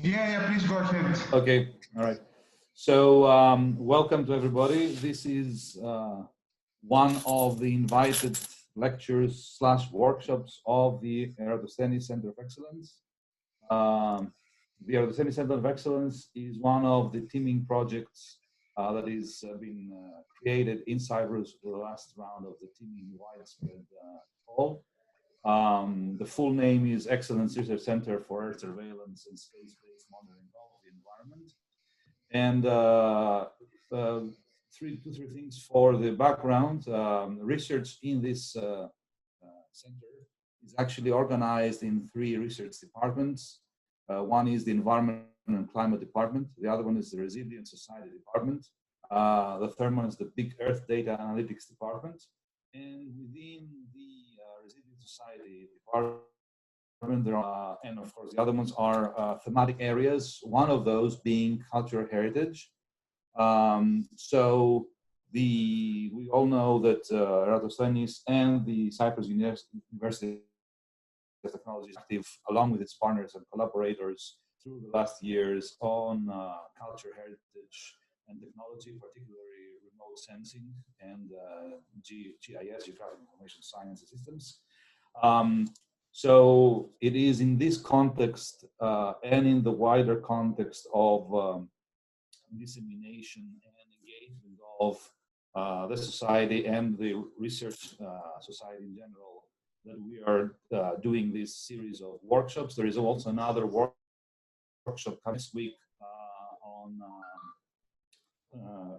Yeah, please go ahead. Okay, all right. So welcome to everybody. This is one of the invited lectures / workshops of the ERATOSTHENES Centre of Excellence. The ERATOSTHENES Centre of Excellence is one of the teaming projects that is been created in Cyprus for the last round of the teaming widespread call. The full name is Excellence Research Center for Earth Surveillance and Space-Based Monitoring of the Environment. And three things for the background. Research in this center is actually organized in 3 research departments. One is the Environment and Climate Department. The other one is the Resilient Society Department. The third one is the Big Earth Data Analytics Department. And within the Resilient Society Department, there are, and of course the other ones are thematic areas, one of those being cultural heritage. So we all know that ERATOSTHENES and the Cyprus University of Technology is active along with its partners and collaborators through the last years on cultural heritage and technology, particularly remote sensing and GIS, Geographic Information Science Systems. So it is in this context and in the wider context of dissemination and engagement of the society and the research society in general that we are doing this series of workshops. There is also another workshop coming this week on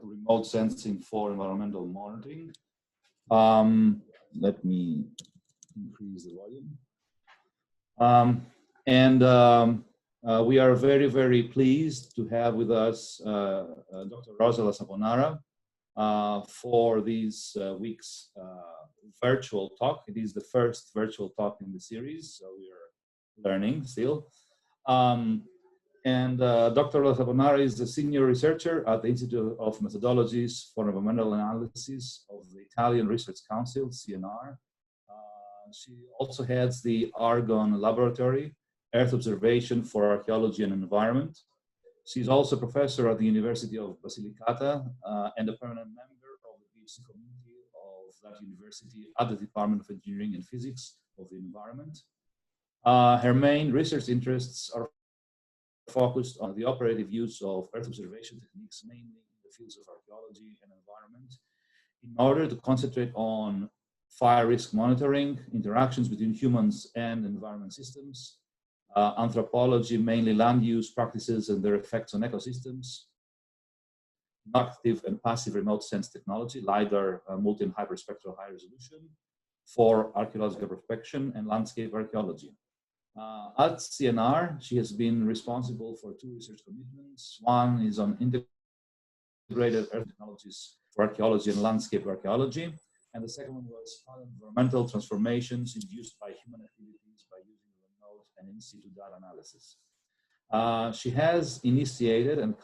remote sensing for environmental monitoring. Let me increase the volume. We are very, very pleased to have with us Dr. Rosa Lasaponara for this week's virtual talk. It is the first virtual talk in the series, so we are learning still. Dr. Lasaponara is the senior researcher at the Institute of Methodologies for Environmental Analysis of the Italian Research Council, CNR. She also heads the Argonne Laboratory, Earth Observation for Archaeology and Environment. She's also professor at the University of Basilicata and a permanent member of the PhD community of that university at the Department of Engineering and Physics of the Environment. Her main research interests are focused on the operative use of Earth observation techniques, mainly in the fields of archaeology and environment, in order to concentrate on fire risk monitoring, interactions between humans and environment systems, anthropology, mainly land use practices and their effects on ecosystems, active and passive remote sense technology, LiDAR, multi and hyperspectral high resolution for archaeological prospection and landscape archaeology. At CNR, she has been responsible for 2 research commitments. One is on integrated earth technologies for archaeology and landscape archaeology. And the second one was environmental transformations induced by human activities by using remote and in situ data analysis. She has initiated and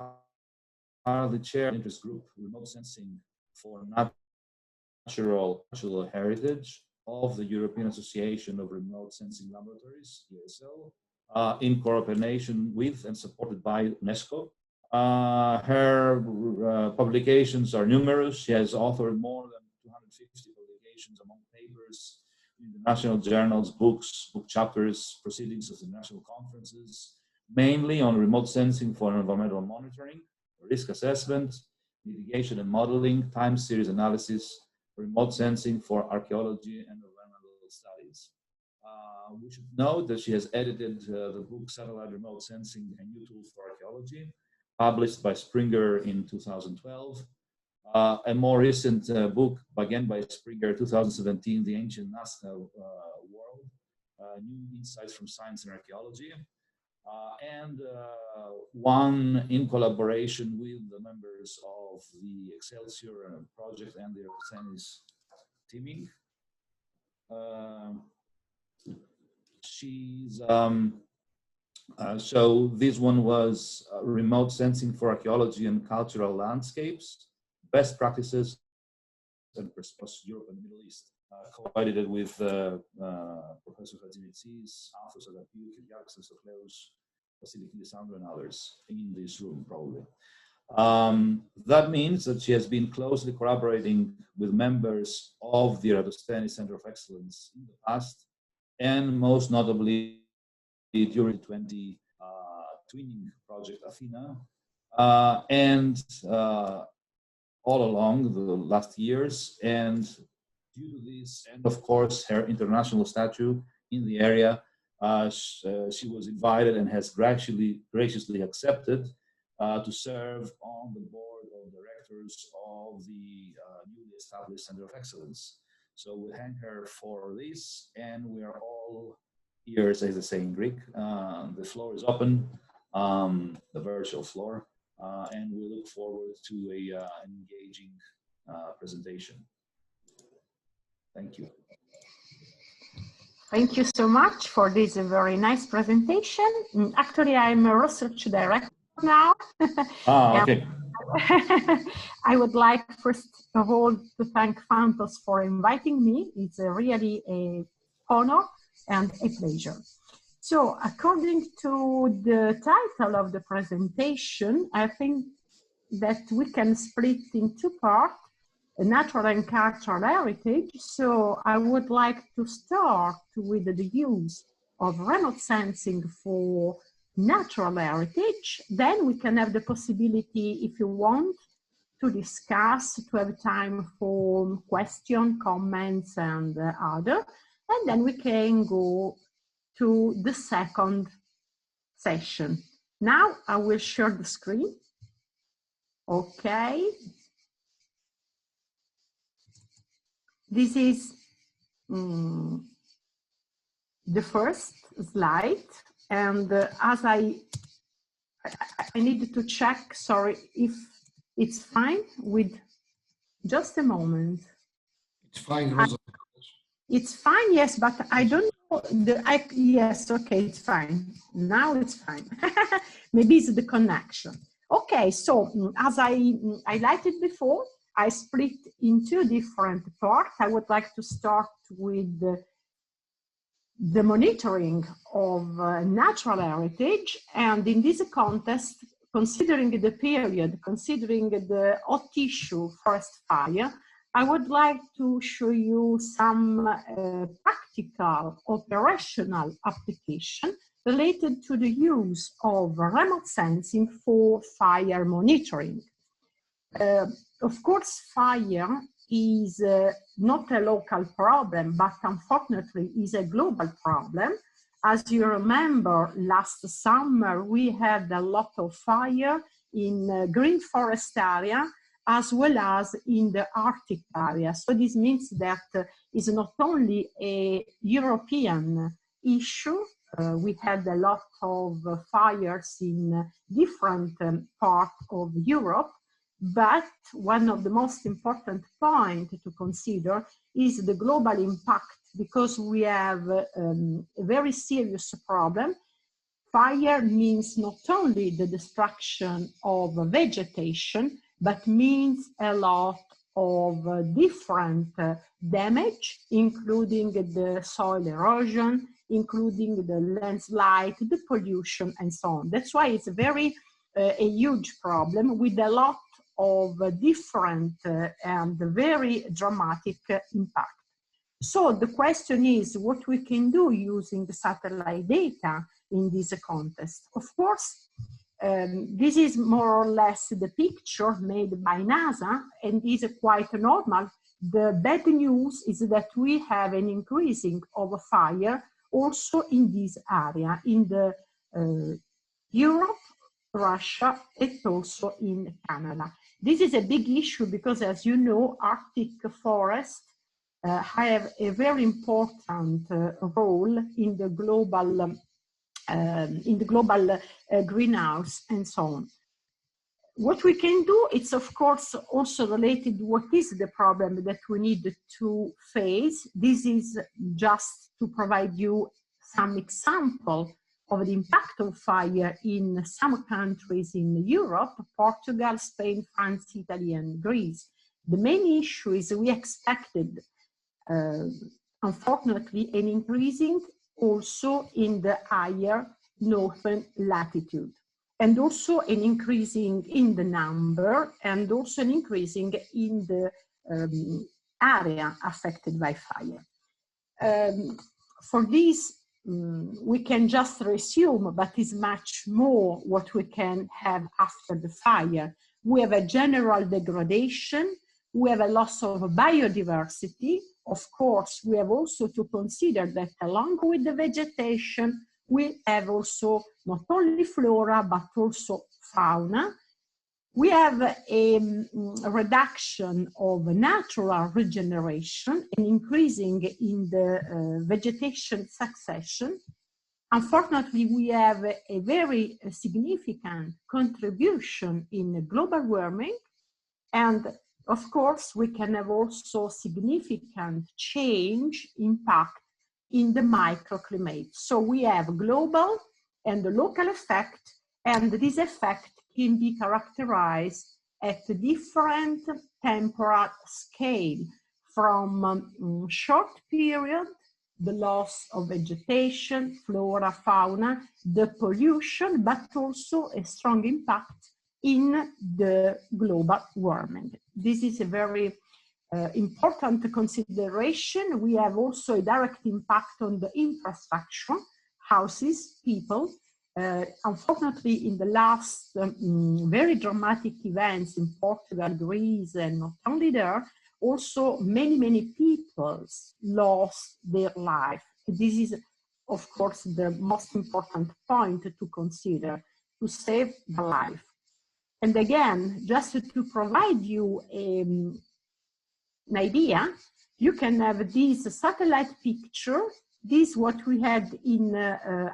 currently chairs interest group remote sensing for natural heritage of the European Association of Remote Sensing Laboratories, ESL, in cooperation with and supported by UNESCO. Her publications are numerous. She has authored more than 250 publications among papers in the national journals, books, book chapters, proceedings of the national conferences, mainly on remote sensing for environmental monitoring, risk assessment, mitigation and modeling, time series analysis, remote sensing for archaeology and environmental studies. We should note that she has edited the book Satellite Remote Sensing and New Tools for Archaeology, published by Springer in 2012. A more recent book, again by Springer, 2017, The Ancient Nazca World, New Insights from Science and Archaeology, and one in collaboration with the members of the EXCELSIOR Project and the ERATOSTHENES teaming. So this one was remote sensing for archaeology and cultural landscapes, best practices across Europe and the Middle East. Co-edited with Professor Kyriakidis, authors of Kyriakidis, Kyriakidis and others in this room, probably. That means that she has been closely collaborating with members of the ERATOSTHENES Centre of Excellence in the past, and most notably during the 20 twinning project Athena, and all along the last years. And due to this, and of course her international stature in the area, she was invited and has graciously accepted to serve on the board of directors of the newly established Center of Excellence. So we thank her for this, and we are all ears, as they say in Greek. The floor is open, the virtual floor, and we look forward to an engaging presentation. Thank you. Thank you so much for this very nice presentation. Actually, I'm a research director now. Okay. I would like first of all to thank Phantos for inviting me. It's really an honor and a pleasure. So according to the title of the presentation, I think that we can split in two parts, natural and cultural heritage. So I would like to start with the use of remote sensing for natural heritage. Then we can have the possibility, if you want, to discuss, to have time for questions, comments, and other. And then we can go to the second session. Now I will share the screen. Okay. This is the first slide, and as I needed to check, sorry, if it's fine with just a moment. It's fine, Rosa. It's fine, yes, but I don't know yes, okay, it's fine. Now it's fine. Maybe it's the connection. Okay, so as I highlighted before, I split in two different parts. I would like to start with the monitoring of natural heritage, and in this context, considering the period, considering the hot issue forest fire, I would like to show you some practical operational application related to the use of remote sensing for fire monitoring. Of course, fire is not a local problem, but unfortunately is a global problem. As you remember, last summer we had a lot of fire in green forest area as well as in the Arctic area. So this means that it's not only a European issue. We had a lot of fires in different parts of Europe, but one of the most important points to consider is the global impact, because we have a very serious problem. Fire means not only the destruction of vegetation, but means a lot of different damage, including the soil erosion, including the landslide, the pollution, and so on. That's why it's a huge problem with a lot of different and very dramatic impact. So the question is what we can do using the satellite data in this context. Of course, this is more or less the picture made by NASA, and is quite normal. The bad news is that we have an increasing of fire also in this area, in the Europe, Russia, and also in Canada. This is a big issue because, as you know, Arctic forests have a very important role in the global greenhouse and so on. What we can do, it's of course also related to what is the problem that we need to face. This is just to provide you some example of the impact of fire in some countries in Europe: Portugal, Spain, France, Italy, and Greece. The main issue is we expected, unfortunately, an increasing also in the higher northern latitude, and also an increasing in the number, and also an increasing in the area affected by fire. For this, we can just resume, but it's much more what we can have after the fire. We have a general degradation, we have a loss of biodiversity. Of course, we have also to consider that along with the vegetation, we have also not only flora, but also fauna. We have a reduction of natural regeneration and increasing in the vegetation succession. Unfortunately, we have a very significant contribution in global warming. And of course, we can have also significant change impact in the microclimate. So we have global and the local effect, and this effect can be characterized at different temporal scale, from short period, the loss of vegetation, flora, fauna, the pollution, but also a strong impact in the global warming. This is a very important consideration. We have also a direct impact on the infrastructure, houses, people. Unfortunately, in the last very dramatic events in Portugal, Greece, and not only there, also many people lost their life. This is, of course, the most important point to consider, to save the life. And again, just to provide you an idea, you can have this satellite picture. This is what we had in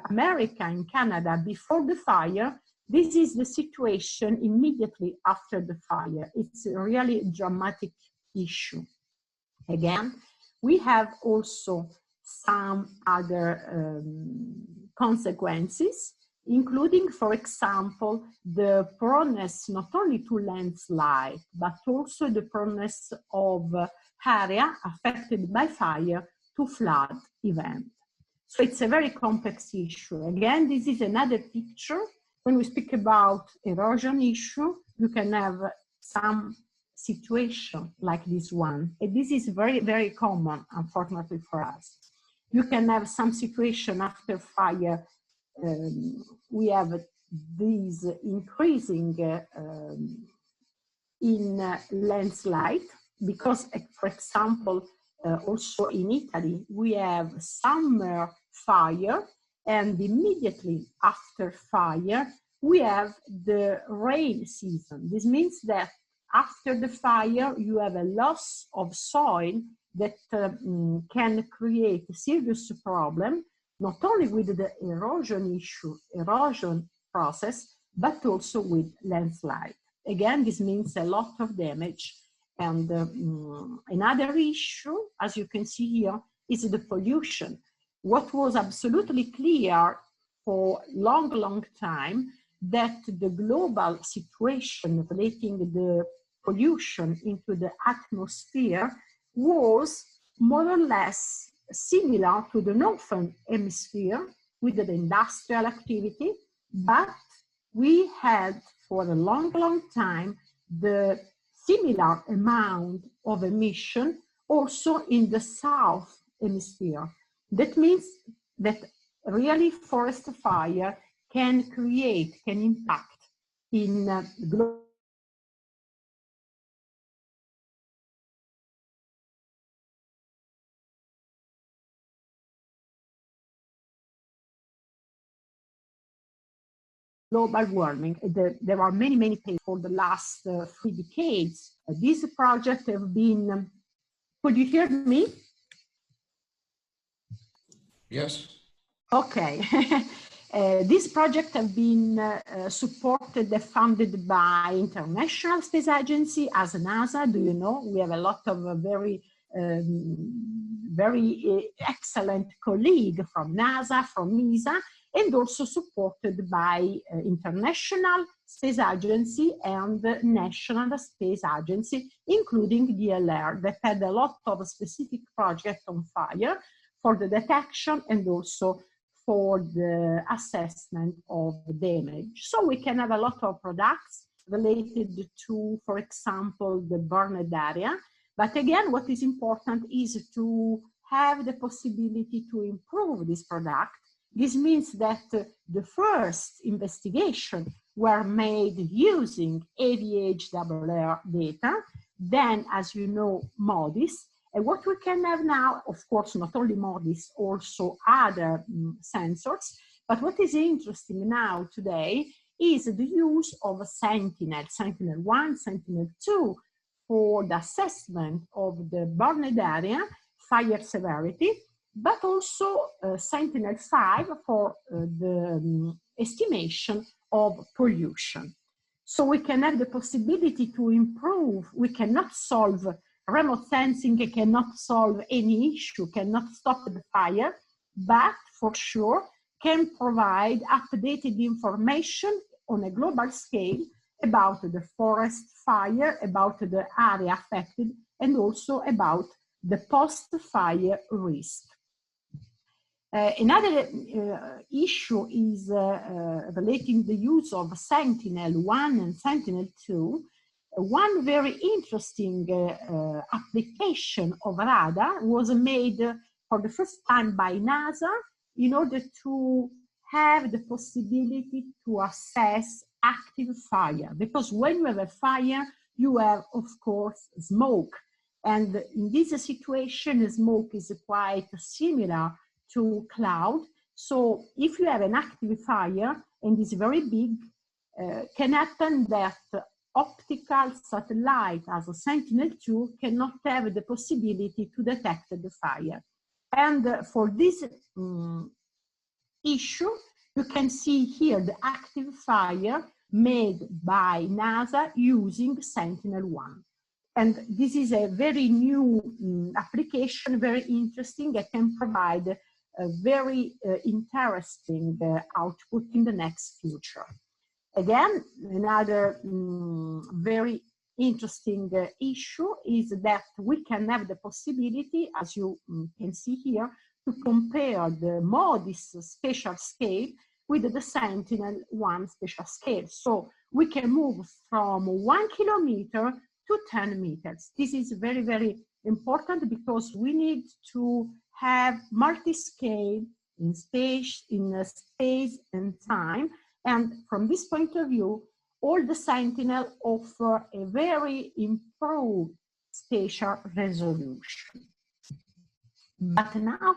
America, in Canada, before the fire. This is the situation immediately after the fire. It's a really dramatic issue. Again, we have also some other consequences, including, for example, the proneness not only to landslide, but also the proneness of area affected by fire to flood event. So it's a very complex issue. Again, this is another picture. When we speak about erosion issue, you can have some situation like this one. And this is very common, unfortunately for us. You can have some situation after fire. We have these increasing in landslide, because, for example, also in Italy, we have summer fire, and immediately after fire, we have the rain season. This means that after the fire, you have a loss of soil that can create a serious problem, not only with the erosion issue, erosion process, but also with landslide. Again, this means a lot of damage. And another issue, as you can see here, is the pollution. What was absolutely clear for long time, that the global situation relating the pollution into the atmosphere was more or less similar to the northern hemisphere with the industrial activity, but we had for a long time the similar amount of emission also in the south hemisphere. That means that really forest fire can impact in global warming. There are many papers for the last 3 decades. These projects have been, could you hear me? Yes. Okay. These projects have been supported and funded by International Space Agency, as NASA. Do you know? We have a lot of very excellent colleagues from NASA, from ESA, and also supported by International Space Agency and National Space Agency, including DLR, that had a lot of specific projects on fire for the detection and also for the assessment of damage. So we can have a lot of products related to, for example, the burned area. But again, what is important is to have the possibility to improve this product. This means that the first investigation were made using AVH-RR data, then, as you know, MODIS. And what we can have now, of course, not only MODIS, also other sensors. But what is interesting now today is the use of Sentinel, Sentinel-1, Sentinel-2, for the assessment of the burned area, fire severity, but also Sentinel-5 for the estimation of pollution. So we can have the possibility to improve. We cannot solve remote sensing, cannot solve any issue, cannot stop the fire, but for sure can provide updated information on a global scale about the forest fire, about the area affected, and also about the post-fire risk. Another issue is relating the use of Sentinel-1 and Sentinel-2. One very interesting application of radar was made for the first time by NASA in order to have the possibility to assess active fire. Because when you have a fire, you have, of course, smoke. And in this situation, smoke is quite similar to cloud. So if you have an active fire and it's very big, can happen that optical satellite as a Sentinel-2 cannot have the possibility to detect the fire. And for this issue, you can see here the active fire made by NASA using Sentinel-1. And this is a very new application, very interesting, that can provide a very interesting output in the next future. Again, another very interesting issue is that we can have the possibility, as you can see here, to compare the MODIS spatial scale with the Sentinel-1 spatial scale. So we can move from 1 kilometer to 10 meters. This is very, very important because we need to have multi-scale in space and time. And from this point of view, all the Sentinel offer a very improved spatial resolution. But now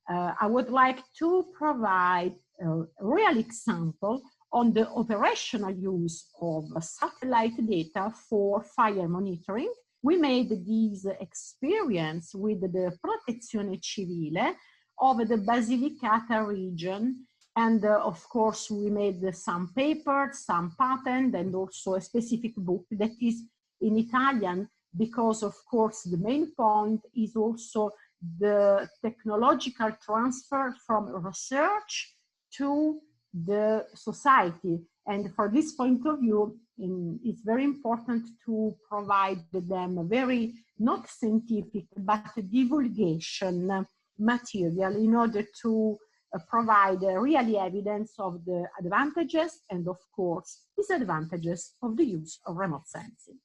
I would like to provide a real example on the operational use of satellite data for fire monitoring. We made this experience with the Protezione Civile of the Basilicata region. And of course, we made some papers, some patent, and also a specific book that is in Italian, because of course, the main point is also the technological transfer from research to the society. And for this point of view, it's very important to provide them a very, not scientific, but divulgation material in order to provide really evidence of the advantages and, of course, disadvantages of the use of remote sensing.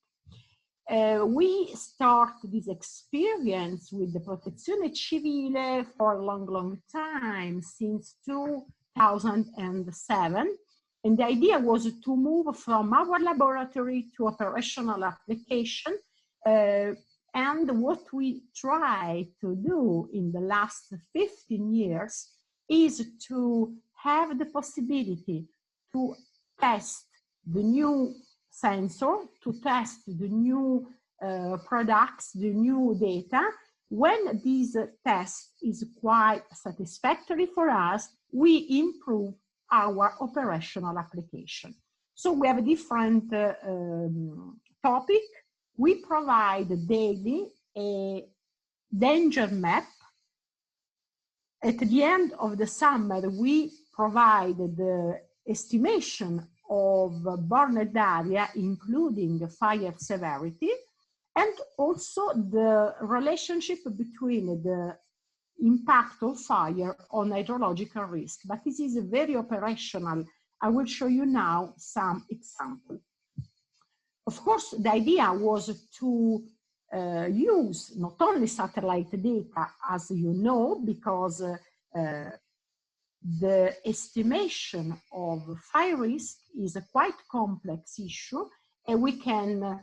We start this experience with the Protezione Civile for a long, long time, since 2007. And the idea was to move from our laboratory to operational application. And what we try to do in the last 15 years is to have the possibility to test the new sensor, to test the new products, the new data. When this test is quite satisfactory for us, we improve our operational application. So we have a different topic. We provide daily a danger map. At the end of the summer, we provide the estimation of burned area, including fire severity, and also the relationship between the impact of fire on hydrological risk. But this is very operational. I will show you now some examples. Of course, the idea was to use not only satellite data, as you know, because the estimation of fire risk is a quite complex issue, and we can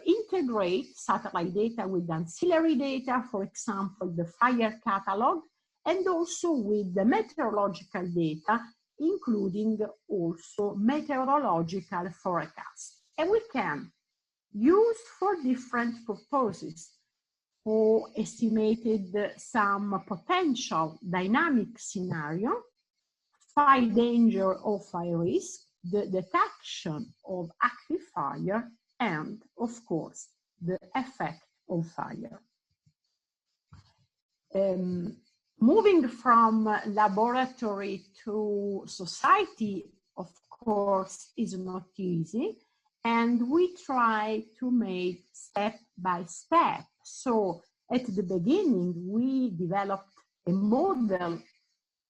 integrate satellite data with ancillary data, for example, the fire catalog, and also with the meteorological data, including also meteorological forecasts. And we can use for different purposes. For estimated some potential dynamic scenario, fire danger or fire risk, the detection of active fire, and of course, the effect of fire. Moving from laboratory to society, of course, is not easy. And we try to make step by step. So at the beginning, we developed a model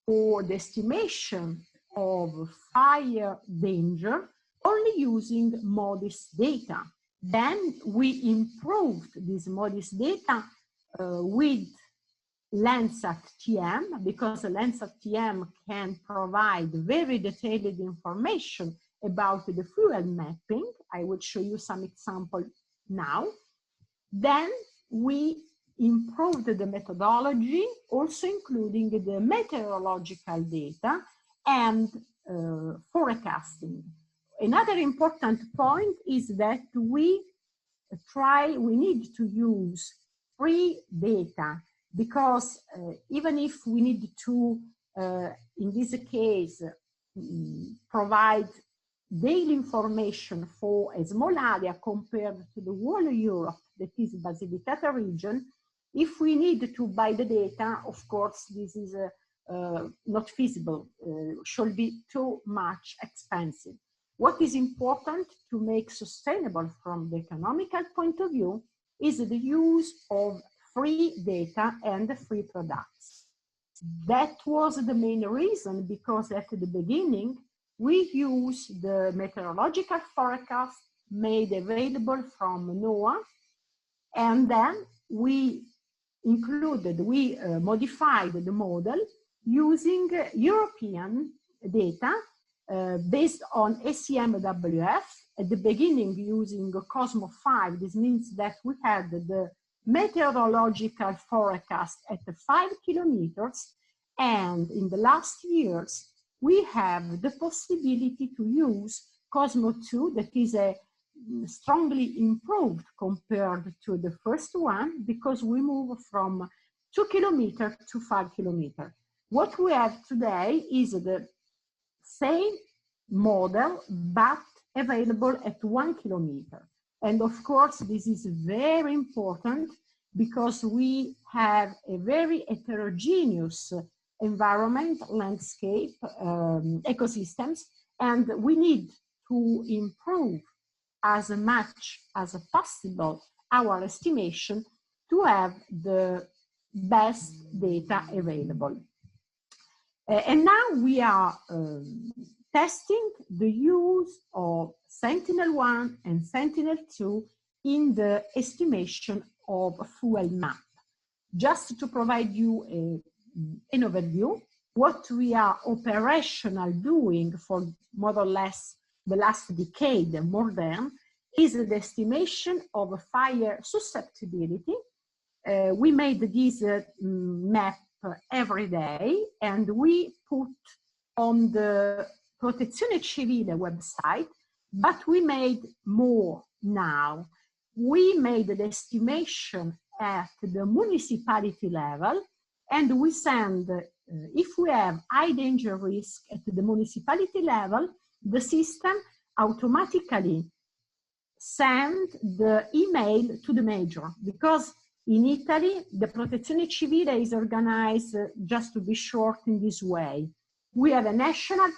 for the estimation of fire danger, only using MODIS data. Then we improved this MODIS data with Landsat TM, because Landsat TM can provide very detailed information about the fuel mapping. I will show you some example now. Then we improved the methodology, also including the meteorological data and forecasting. Another important point is that we need to use free data, because even if we need to, in this case, provide daily information for a small area compared to the whole Europe, that is Basilicata region, if we need to buy the data, of course, this is not feasible, should be too much expensive. What is important to make sustainable from the economical point of view is the use of free data and free products. That was the main reason, because at the beginning, we used the meteorological forecast made available from NOAA, and then we modified the model using European data based on ACMWF, at the beginning using Cosmo 5. This means that we had the meteorological forecast at 5 kilometers, and in the last years, we have the possibility to use Cosmo 2, that is a strongly improved compared to the first one, because we move from 2 kilometers to 5 kilometers. What we have today is the same model, but available at 1 kilometer. And of course, this is very important because we have a very heterogeneous environment, landscape, ecosystems, and we need to improve as much as possible our estimation to have the best data available. And now we are testing the use of Sentinel-1 and Sentinel-2 in the estimation of fuel map. Just to provide you an overview, what we are operational doing for more or less the last decade, more than, is the estimation of fire susceptibility. We made this map every day, and we put on the Protezione Civile website, but we made more now. We made the estimation at the municipality level, and we send, if we have high danger risk at the municipality level, the system automatically send the email to the major, because in Italy, the Protezione Civile is organized, just to be short, in this way. We have a national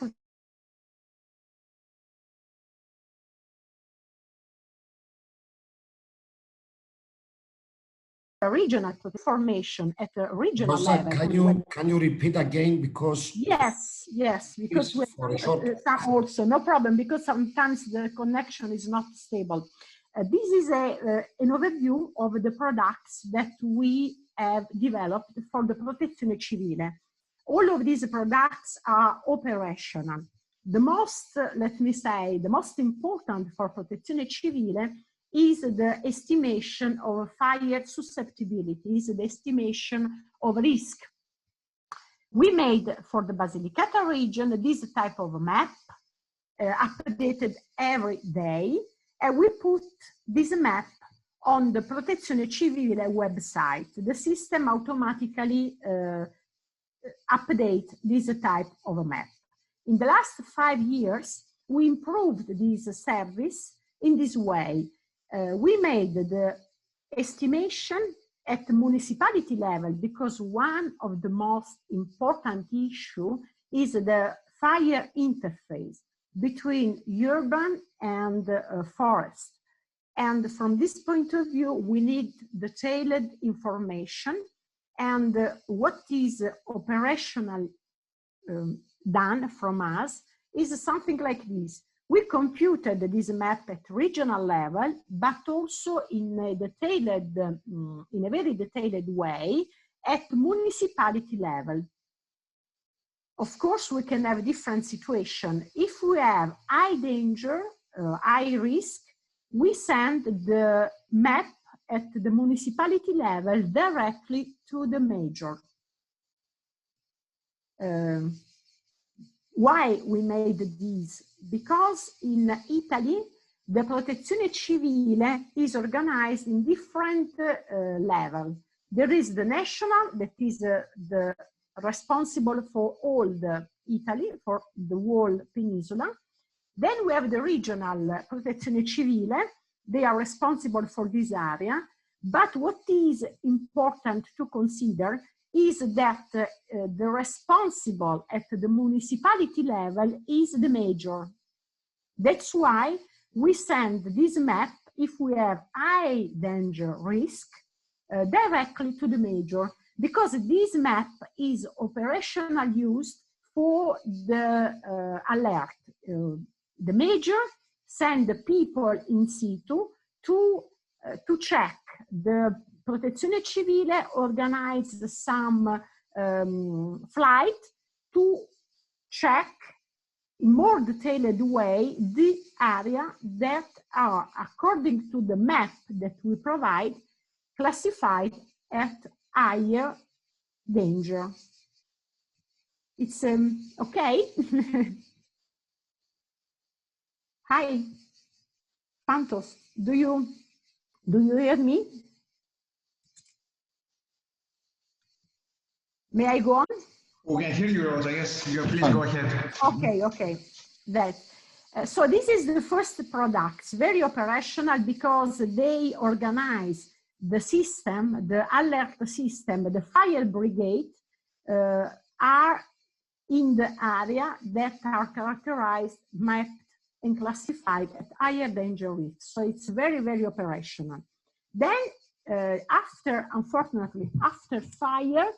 regional formation at a regional Rosa, level. can you repeat again, because yes, because we for a short also no problem, because sometimes the connection is not stable. This is an overview of the products that we have developed for the Protezione Civile. All of these products are operational. The most, let me say, the most important for Protezione Civile is the estimation of fire susceptibility, is the estimation of risk. We made for the Basilicata region this type of map, updated every day, and we put this map on the Protezione Civile website. The system automatically updates this type of a map. In the last 5 years, we improved this service in this way. We made the estimation at the municipality level, because one of the most important issues is the fire interface between urban and forest. And from this point of view, we need detailed information. And what is operational done from us is something like this. We computed this map at regional level, but also in a detailed, in a very detailed way at municipality level. Of course, we can have different situations. If we have high danger, high risk, we send the map at the municipality level directly to the major. Why we made this? Because in Italy, the Protezione Civile is organized in different levels. There is the national, that is the responsible for all the Italy, for the whole peninsula. Then we have the regional Protezione Civile. They are responsible for this area. But what is important to consider is that the responsible at the municipality level is the major. That's why we send this map, if we have high danger risk, directly to the major, because this map is operational used for the alert. The major send the people in situ to check. The Protezione Civile organized some flight to check in more detailed way the area that are, according to the map that we provide, classified at higher danger. It's okay. Hi, Santos, do you hear me? May I go on? We can hear you, Rosa. Yes, please go ahead. Okay. So this is the first products, very operational, because they organize the system, the alert system, the fire brigade are in the area that are characterized, mapped, and classified at higher danger risk. So it's very, very operational. Then unfortunately, after fire,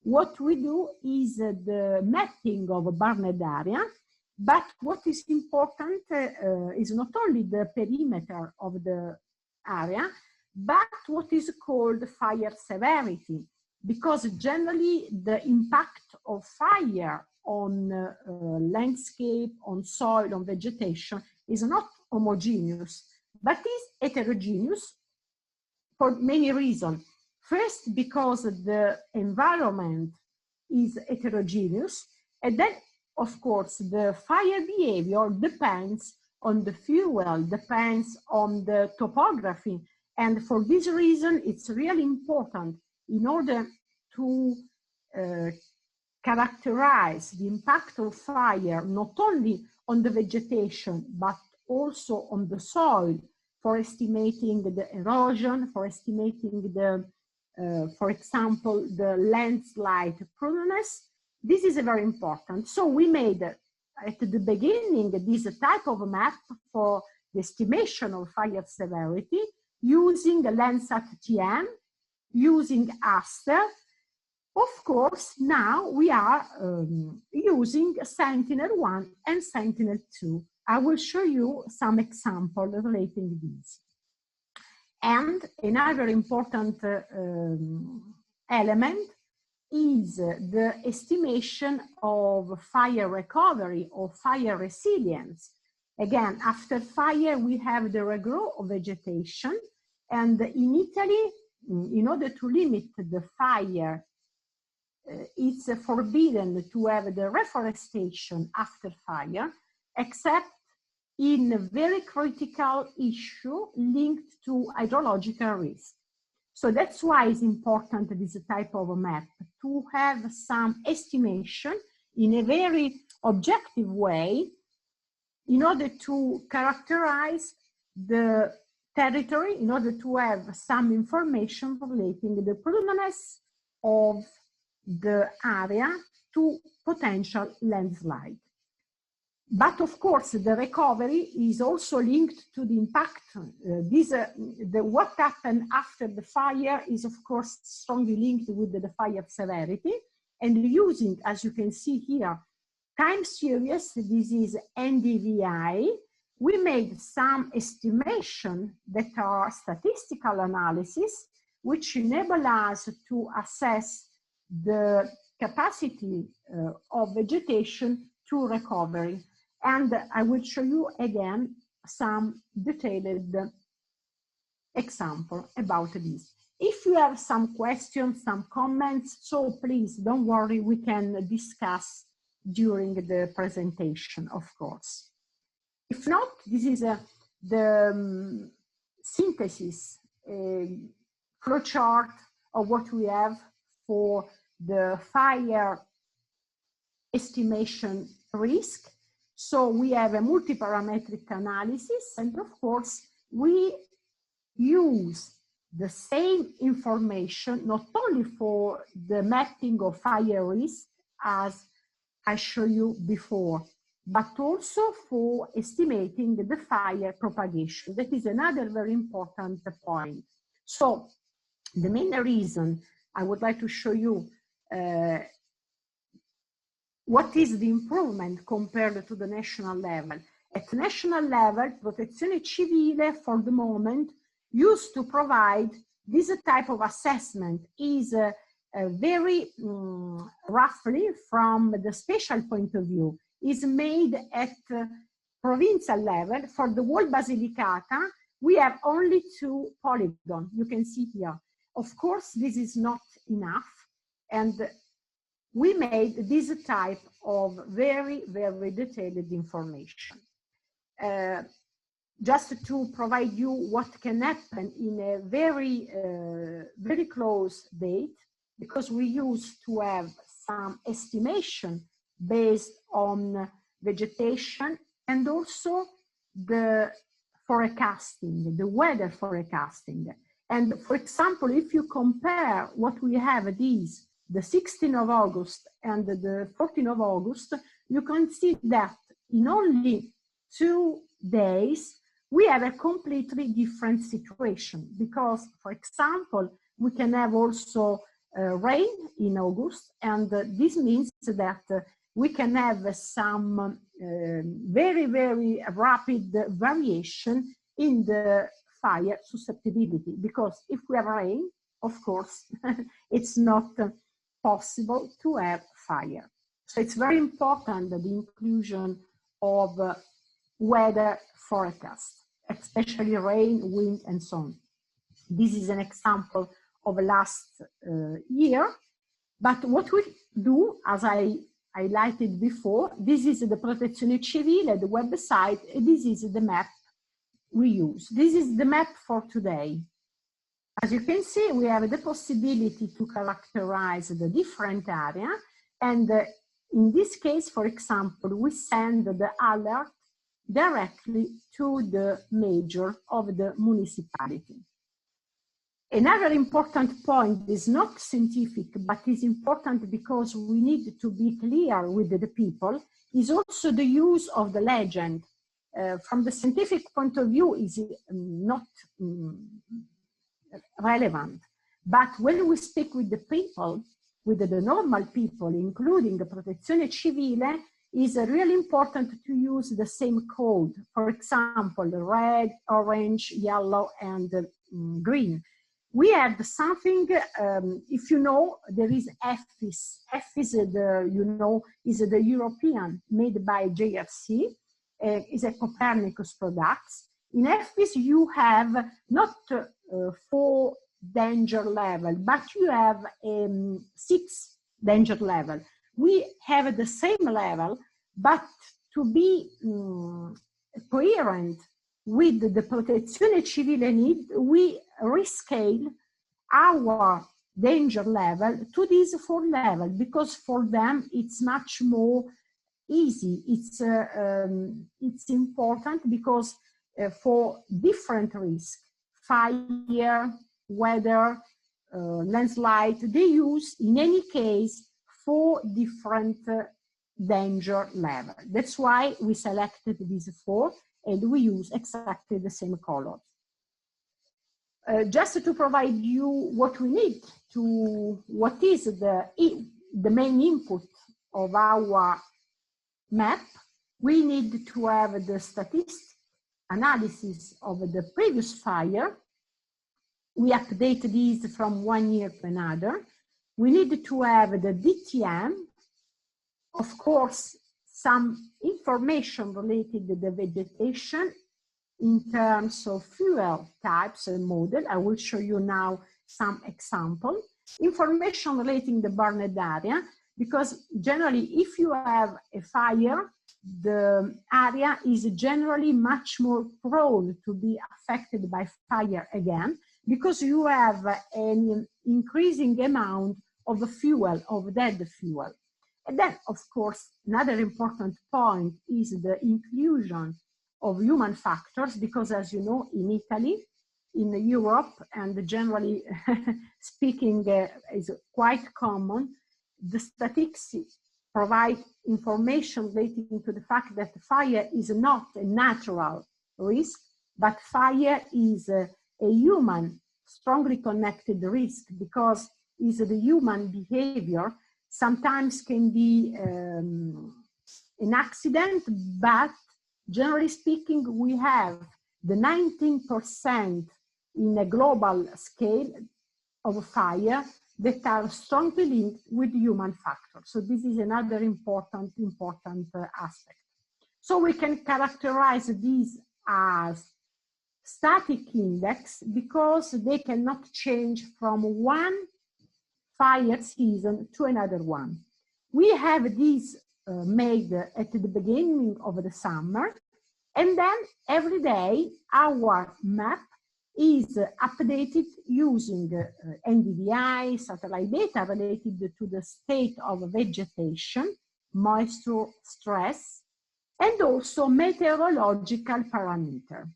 what we do is the mapping of a burned area. But what is important is not only the perimeter of the area, but what is called fire severity, because generally the impact of fire on landscape, on soil, on vegetation is not homogeneous, but is heterogeneous for many reasons. First, because the environment is heterogeneous, and then, of course, the fire behavior depends on the fuel, depends on the topography. And for this reason, it's really important in order to characterize the impact of fire, not only on the vegetation, but also on the soil, for estimating the erosion, for estimating the, for example, the landslide pruneness. This is very important. So we made at the beginning this type of map for the estimation of fire severity using the Landsat TM, using Aster. Of course, now we are using Sentinel-1 and Sentinel-2. I will show you some examples relating to this. And another important element is the estimation of fire recovery or fire resilience. Again, after fire, we have the regrowth of vegetation. And in Italy, in order to limit the fire, it's forbidden to have the reforestation after fire, except in a very critical issue linked to hydrological risk. So that's why it's important, this type of a map, to have some estimation in a very objective way in order to characterize the territory, in order to have some information relating to the prudentness of the area to potential landslide. But of course, the recovery is also linked to the impact. What happened after the fire is, of course, strongly linked with the fire severity. And using, as you can see here, time series, this is NDVI, we made some estimation that are statistical analysis, which enable us to assess the capacity of vegetation to recovery. And I will show you again some detailed example about this. If you have some questions, some comments, so please don't worry, we can discuss during the presentation, of course. If not, this is the synthesis flowchart of what we have for the fire estimation risk. So we have a multi-parametric analysis, and of course, we use the same information, not only for the mapping of fire risk, as I showed you before, but also for estimating the fire propagation. That is another very important point. So the main reason I would like to show you what is the improvement compared to the national level. At national level, Protezione Civile, for the moment, used to provide this type of assessment is very roughly from the spatial point of view, is made at provincial level. For the whole Basilicata, we have only 2 polygons, you can see here. Of course, this is not enough, and we made this type of very, very detailed information. Just to provide you what can happen in a very, very close date, because we used to have some estimation based on vegetation and also the forecasting, the weather forecasting. And for example, if you compare what we have these, the 16th of August and the 14th of August, you can see that in only 2 days, we have a completely different situation, because, for example, we can have also rain in August, and this means that we can have some very, very rapid variation in the fire susceptibility, because if we have rain, of course, it's not possible to have fire. So it's very important that the inclusion of weather forecast, especially rain, wind, and so on. This is an example of last year, but what we do, as I highlighted before, this is the Protezione Civile, the website, and this is the map we use. This is the map for today. As you can see, we have the possibility to characterize the different area, and in this case, for example, we send the alert directly to the mayor of the municipality. Another important point is not scientific, but is important because we need to be clear with the people, is also the use of the legend. From the scientific point of view, is not relevant, But when we speak with the people, with the normal people, including the Protezione Civile, is really important to use the same code. For example, red, orange, yellow, and green. We have something, if you know, there is EFIS. EFIS, is the European, made by JRC, is a Copernicus product. In EFIS, you have not 4 danger level, but you have 6 danger level. We have the same level, but to be coherent with the Protezione Civile need, we rescale our danger level to these 4 levels, because for them it's much more easy. It's important because for different risks, fire, weather, landslide, they use in any case 4 different danger levels. That's why we selected these 4 and we use exactly the same colors. Just to provide you what we need what is the main input of our map, we need to have the statistic analysis of the previous fire. We update these from 1 year to another. We need to have the DTM, of course, some information related to the vegetation in terms of fuel types and model. I will show you now some example. Information relating the burned area, because generally if you have a fire, the area is generally much more prone to be affected by fire again, because you have an increasing amount of fuel, of dead fuel. And then, of course, another important point is the inclusion of human factors, because as you know, in Italy, in Europe, and generally speaking is quite common, the statistics provide information relating to the fact that fire is not a natural risk, but fire is a human, strongly connected risk, because is the human behavior. Sometimes can be an accident, but generally speaking, we have the 19% in a global scale of fire that are strongly linked with human factors. So this is another important aspect. So we can characterize these as static index because they cannot change from one fire season to another one. We have these made at the beginning of the summer, and then every day our map is updated using NDVI, satellite data related to the state of vegetation, moisture, stress, and also meteorological parameter.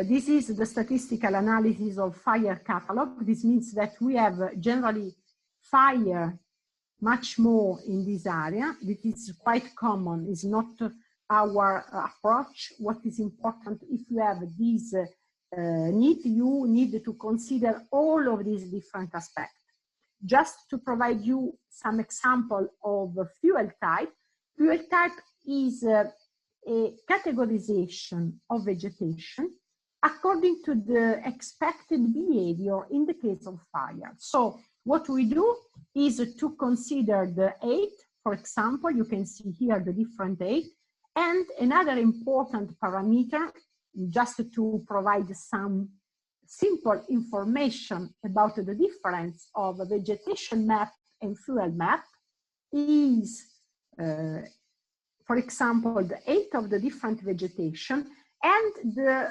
This is the statistical analysis of fire catalog. This means that we have generally fire much more in this area. This is quite common, it's not our approach. What is important, if you have this you need to consider all of these different aspects. Just to provide you some example of fuel type. Fuel type is a categorization of vegetation according to the expected behavior in the case of fire. So what we do is to consider the age. For example, you can see here the different age. And another important parameter, just to provide some simple information about the difference of a vegetation map and fuel map, is, for example, the age of the different vegetation and the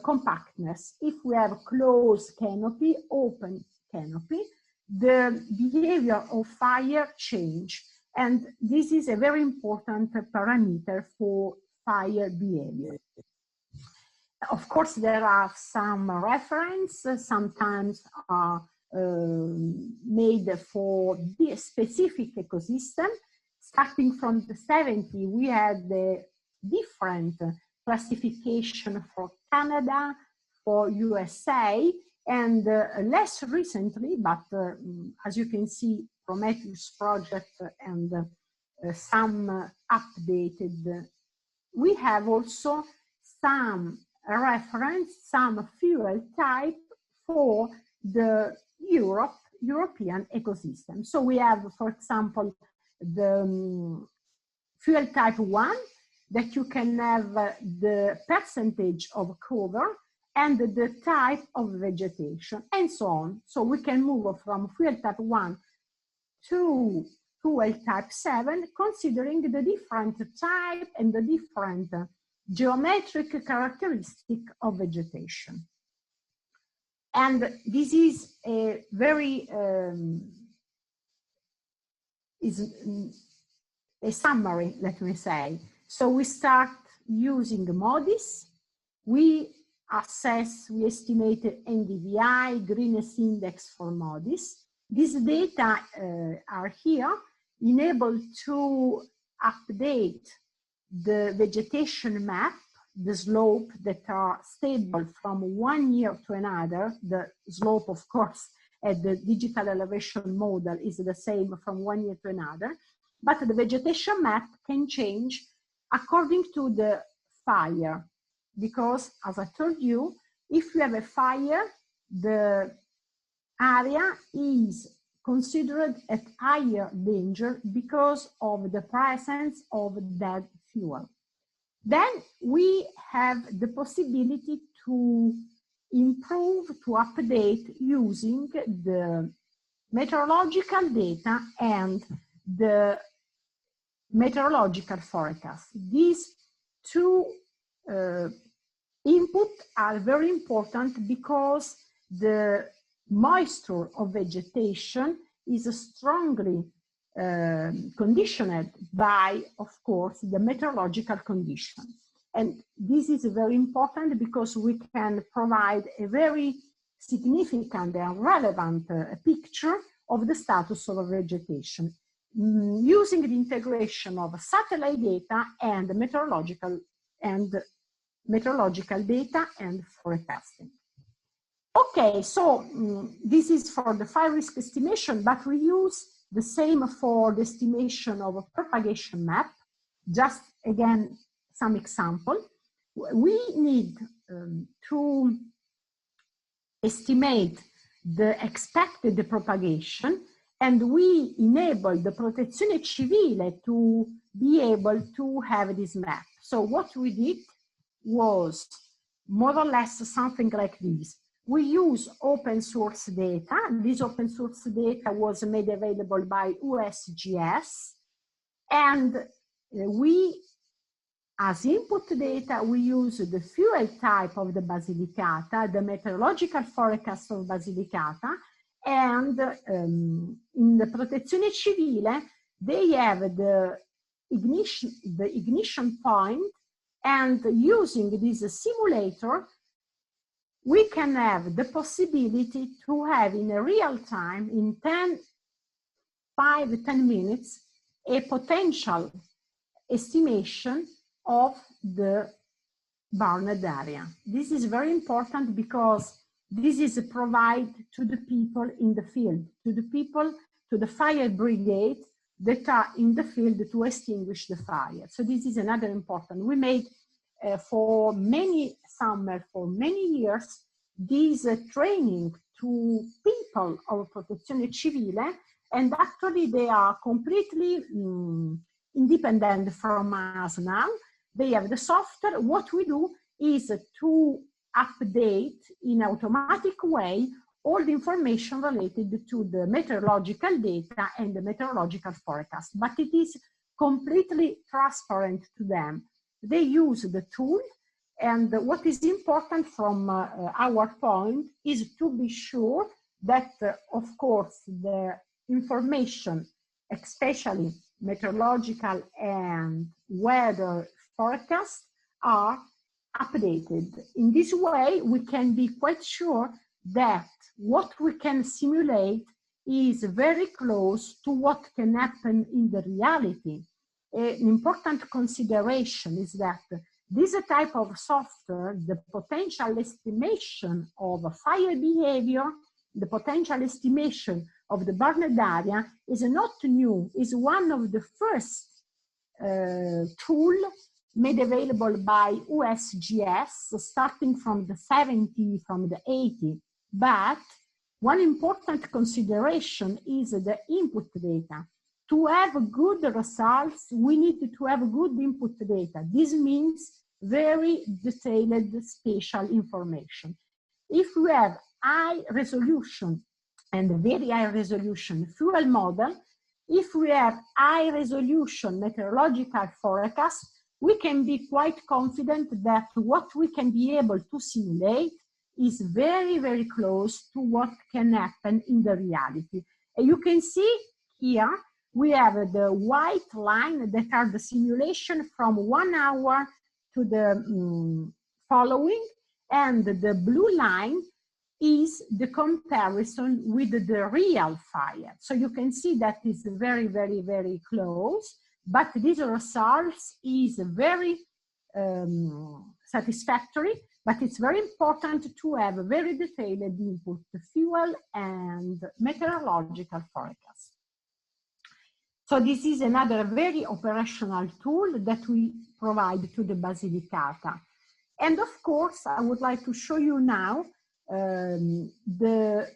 compactness. If we have closed canopy, open canopy, the behavior of fire change. And this is a very important parameter for fire behavior. Of course, there are some references, sometimes are made for this specific ecosystem. Starting from the 70s, we had the different classification for Canada, for USA, And less recently, but as you can see, Prometheus project and some updated, we have also some reference, some fuel type for the European ecosystem. So we have, for example, the fuel type 1, that you can have the percentage of cover and the type of vegetation, and so on. So we can move from fuel type 1 to fuel type 7, considering the different type and the different geometric characteristic of vegetation. And this is a very, a summary, let me say. So we start using MODIS, we assess, we estimate NDVI, greenness index for MODIS. These data are here, enabled to update the vegetation map, the slope that are stable from 1 year to another. The slope, of course, at the digital elevation model is the same from 1 year to another, but the vegetation map can change according to the fire, because as I told you, if you have a fire, the area is considered at higher danger because of the presence of dead fuel. Then we have the possibility to improve, to update using the meteorological data and the meteorological forecast. These two inputs are very important because the moisture of vegetation is strongly conditioned by, of course, the meteorological conditions. And this is very important because we can provide a very significant and relevant picture of the status of vegetation using the integration of satellite data and meteorological data and forecasting. Okay, so this is for the fire risk estimation, but we use the same for the estimation of a propagation map. Just again, some example. We need to estimate the expected propagation, and we enable the Protezione Civile to be able to have this map. So what we did was more or less something like this. We use open source data. This open source data was made available by USGS, and we, as input data, we use the fuel type of the Basilicata, the meteorological forecast of Basilicata, and in the Protezione Civile, they have the ignition point, and using this simulator, we can have the possibility to have in a real time, in 5-10 minutes, a potential estimation of the burned area. This is very important because this is provided to the people in the field, to the people, to the fire brigade that are in the field to extinguish the fire. So this is another important. We made for many summer, for many years, this training to people of Protezione Civile, and actually they are completely independent from us now. They have the software. What we do is to update in automatic way all the information related to the meteorological data and the meteorological forecast, but it is completely transparent to them. They use the tool, and what is important from our point is to be sure that, of course, the information, especially meteorological and weather forecasts, are updated. In this way, we can be quite sure that what we can simulate is very close to what can happen in the reality. An important consideration is that This type of software, the potential estimation of fire behavior, the potential estimation of the burned area is not new, is one of the first tool made available by USGS starting from the 70s, from the 80s. But one important consideration is the input data. To have good results, we need to have good input data. This means very detailed spatial information. If we have high resolution and very high resolution fuel model, if we have high resolution meteorological forecast, we can be quite confident that what we can be able to simulate is very, very close to what can happen in the reality. And you can see here, we have the white line that are the simulation from 1 hour to the following, and the blue line is the comparison with the real fire. So you can see that is very, very, very close, but this results is very satisfactory, but it's very important to have a very detailed input, fuel and meteorological forecast. So this is another very operational tool that we provide to the Basilicata. And of course, I would like to show you now the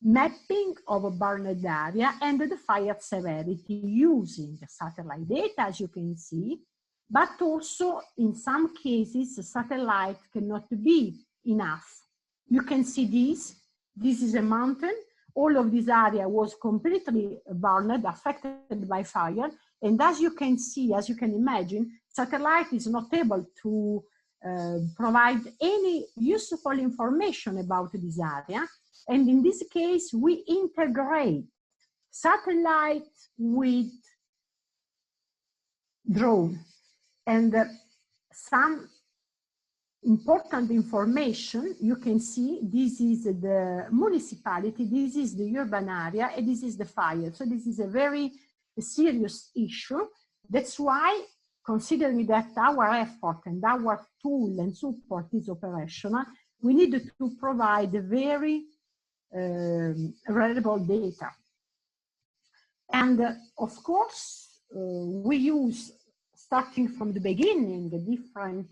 mapping of a burned area and the fire severity using satellite data, as you can see, but also in some cases, satellite cannot be enough. You can see this is a mountain. All of this area was completely burned, affected by fire. And as you can see, as you can imagine, satellite is not able to provide any useful information about this area. And in this case, we integrate satellite with drone. And some important information, you can see, this is the municipality, this is the urban area, and this is the fire. So this is a very serious issue. That's why, considering that our effort and our tool and support is operational, we need to provide very reliable data. And of course, we use, starting from the beginning, different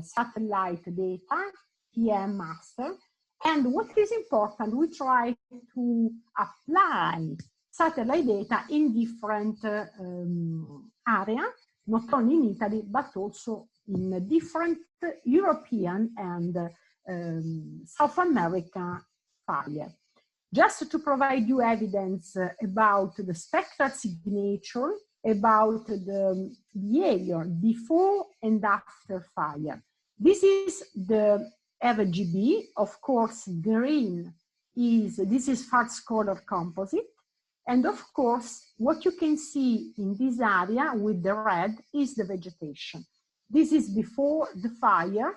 satellite data, TM master. And what is important, we try to apply satellite data in different areas, not only in Italy, but also in different European and South America fire. Just to provide you evidence about the spectral signature, about the behavior before and after fire. This is the RGB, of course, green this is fast color composite. And of course, what you can see in this area with the red is the vegetation. This is before the fire,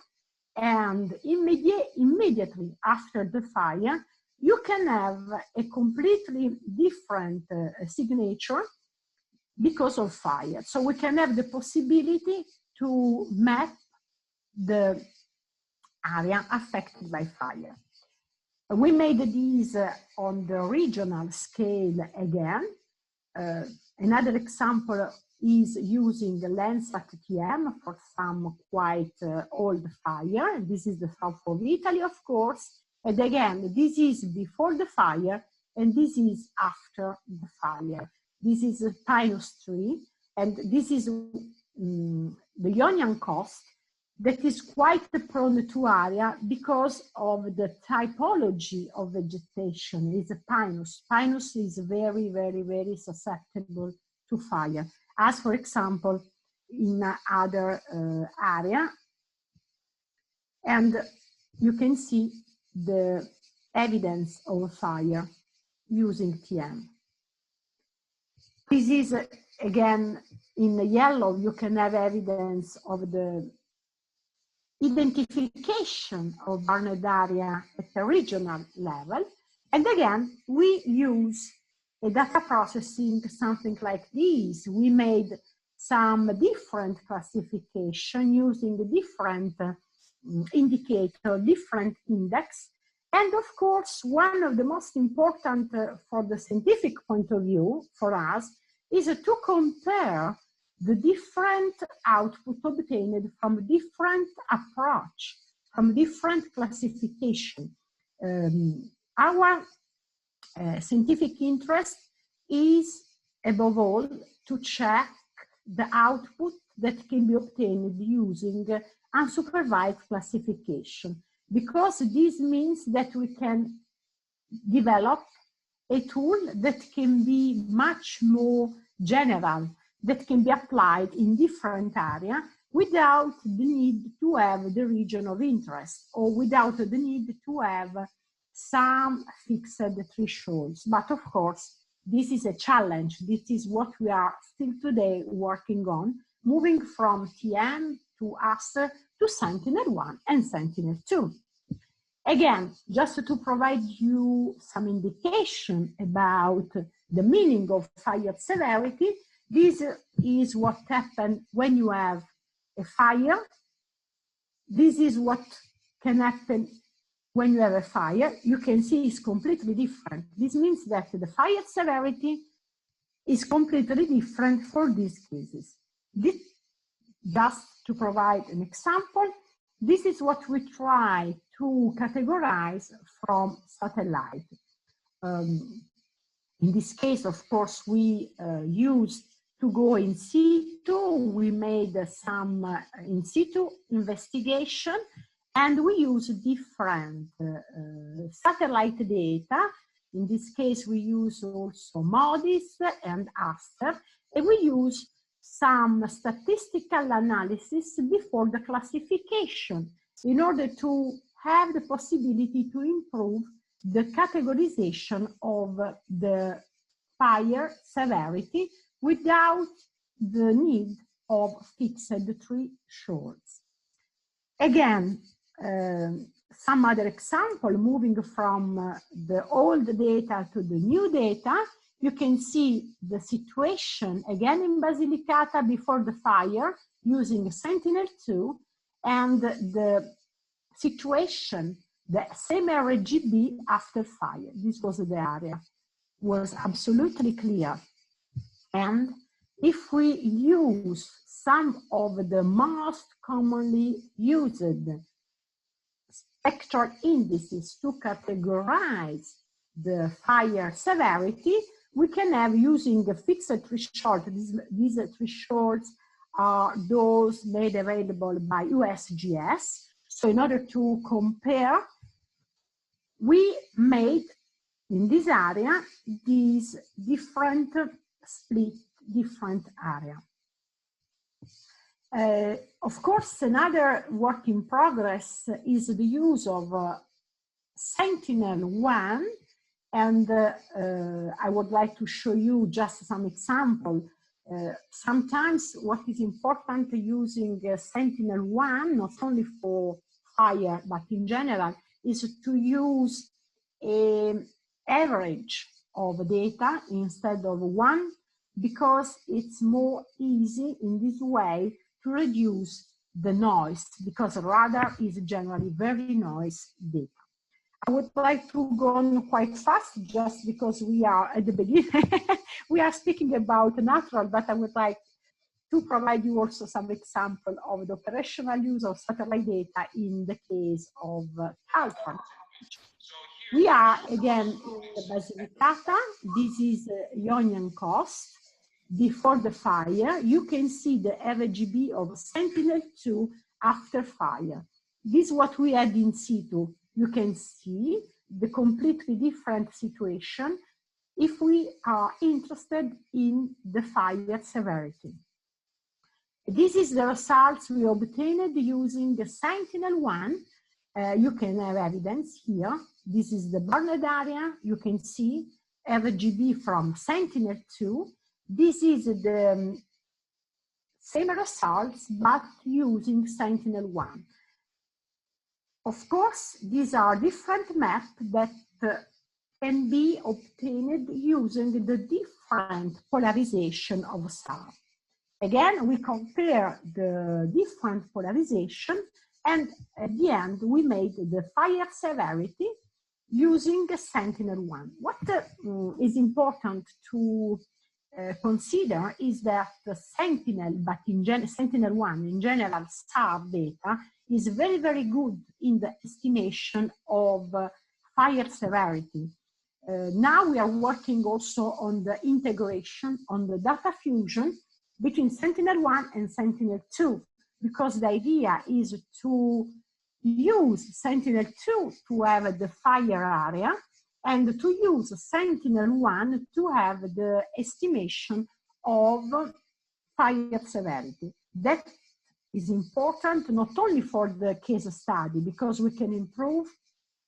and immediately after the fire, you can have a completely different signature because of fire. So we can have the possibility to map the area affected by fire. We made these on the regional scale again. Another example is using the Landsat TM for some quite old fire. This is the south of Italy, of course. And again, this is before the fire, and this is after the fire. This is a pinus tree, and this is the Ionian coast that is quite prone to area because of the typology of vegetation. It's a pinus. Pinus is very, very, very susceptible to fire, as for example, in other area. And you can see the evidence of fire using TM. This is, again, in yellow, you can have evidence of the identification of burned area at the regional level. And again, we use a data processing, something like this. We made some different classification using different indicator, different index. And of course, one of the most important for the scientific point of view for us is to compare the different output obtained from different approach, from different classification. Our scientific interest is, above all, to check the output that can be obtained using unsupervised classification, because this means that we can develop a tool that can be much more general, that can be applied in different areas without the need to have the region of interest or without the need to have some fixed thresholds. But of course, this is a challenge. This is what we are still today working on, moving from TM to ASTER to Sentinel-1 and Sentinel-2. Again, just to provide you some indication about the meaning of fire severity, this is what happens when you have a fire. This is what can happen when you have a fire. You can see it's completely different. This means that the fire severity is completely different for these cases. Just to provide an example, this is what we try to categorize from satellite. In this case, of course, we used to go in situ. We made some in situ investigation, and we use different satellite data. In this case, we use also MODIS and ASTER, and we use some statistical analysis before the classification in order to have the possibility to improve the categorization of the fire severity without the need of fixed thresholds. Again, some other example, moving from the old data to the new data, you can see the situation again in Basilicata before the fire using Sentinel-2, and the situation, the same RGB after fire. This was the area, was absolutely clear. And if we use some of the most commonly used spectral indices to categorize the fire severity, we can have using a fixed threshold. These thresholds are those made available by USGS. So in order to compare, we made in this area these different split, different area. Of course, another work in progress is the use of Sentinel-1, and I would like to show you just some example. Sometimes what is important using Sentinel-1, not only for fire, but in general, is to use an average of data instead of one, because it's more easy in this way to reduce the noise, because radar is generally very noisy data. I would like to go on quite fast just because we are at the beginning. We are speaking about natural, but I would like to provide you also some example of the operational use of satellite data in the case of Calpern. We are again in the Basilicata. This is Ionian Coast. Before the fire, you can see the RGB of Sentinel-2 after fire. This is what we had in situ. You can see the completely different situation if we are interested in the fire severity. This is the results we obtained using the Sentinel-1. You can have evidence here. This is the burned area. You can see RGB from Sentinel-2. This is the same results, but using Sentinel-1. Of course, these are different maps that can be obtained using the different polarization of SAR. Again, we compare the different polarization, and at the end, we made the fire severity using Sentinel-1. What is important to consider is that the Sentinel, but Sentinel-1 in general, star data, is very, very good in the estimation of fire severity. Now we are working also on the integration, on the data fusion between Sentinel-1 and Sentinel-2, because the idea is to use Sentinel-2 to have the fire area and to use Sentinel-1 to have the estimation of fire severity. That is important not only for the case study, because we can improve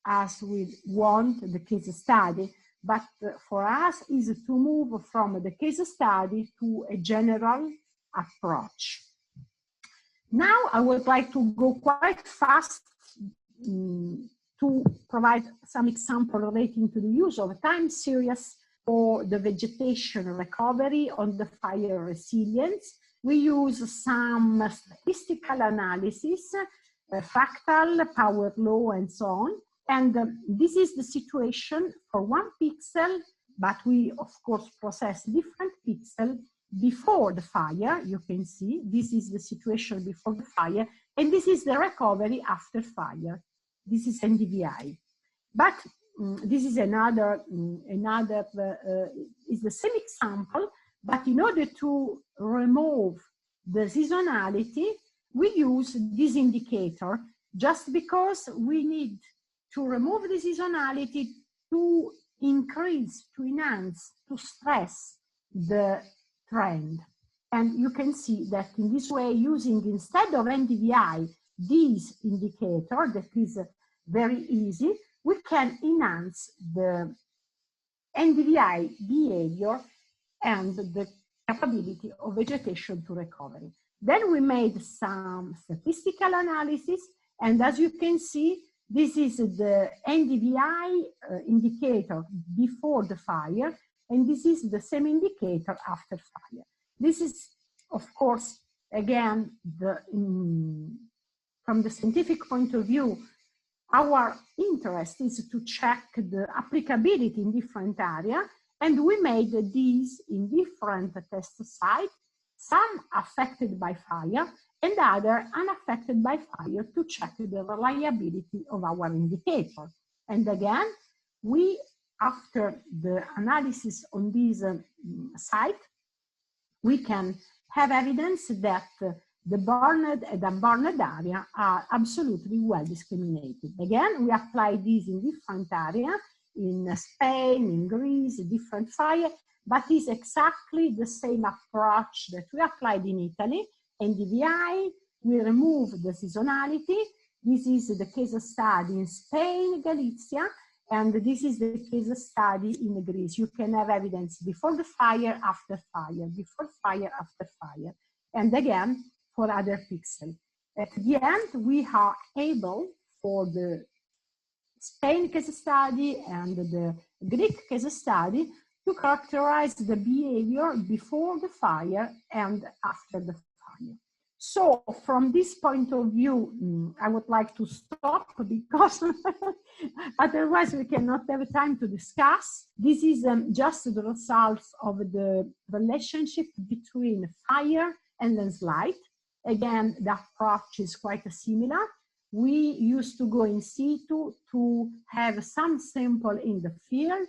as we want the case study, but for us is to move from the case study to a general approach. Now I would like to go quite fast to provide some example relating to the use of time series for the vegetation recovery on the fire resilience. We use some statistical analysis, fractal, power law, and so on. And this is the situation for one pixel, but we, of course, process different pixels before the fire. You can see this is the situation before the fire, and this is the recovery after fire. This is NDVI. But this is is the same example, but in order to remove the seasonality, we use this indicator just because we need to remove the seasonality to increase, to enhance, to stress the trend. And you can see that in this way, using instead of NDVI, this indicator that is very easy, we can enhance the NDVI behavior and the capability of vegetation to recovery. Then we made some statistical analysis, and as you can see, this is the NDVI indicator before the fire, and this is the same indicator after fire. This is, of course, again, from the scientific point of view, our interest is to check the applicability in different areas, and we made these in different test sites, some affected by fire and other unaffected by fire, to check the reliability of our indicator. And again, we, after the analysis on this site, we can have evidence that the burned and unburned area are absolutely well discriminated. Again, we apply this in different areas, in Spain, in Greece, different fire, but it's exactly the same approach that we applied in Italy. NDVI, we remove the seasonality. This is the case study in Spain, Galicia, and this is the case study in Greece. You can have evidence before the fire, after fire, before fire, after fire. And again, for other pixels. At the end, we are able, for the Spain case study and the Greek case study, to characterize the behavior before the fire and after the fire. So from this point of view, I would like to stop because otherwise we cannot have time to discuss. This is just the results of the relationship between fire and landslide. Again, the approach is quite similar. We used to go in situ to have some sample in the field,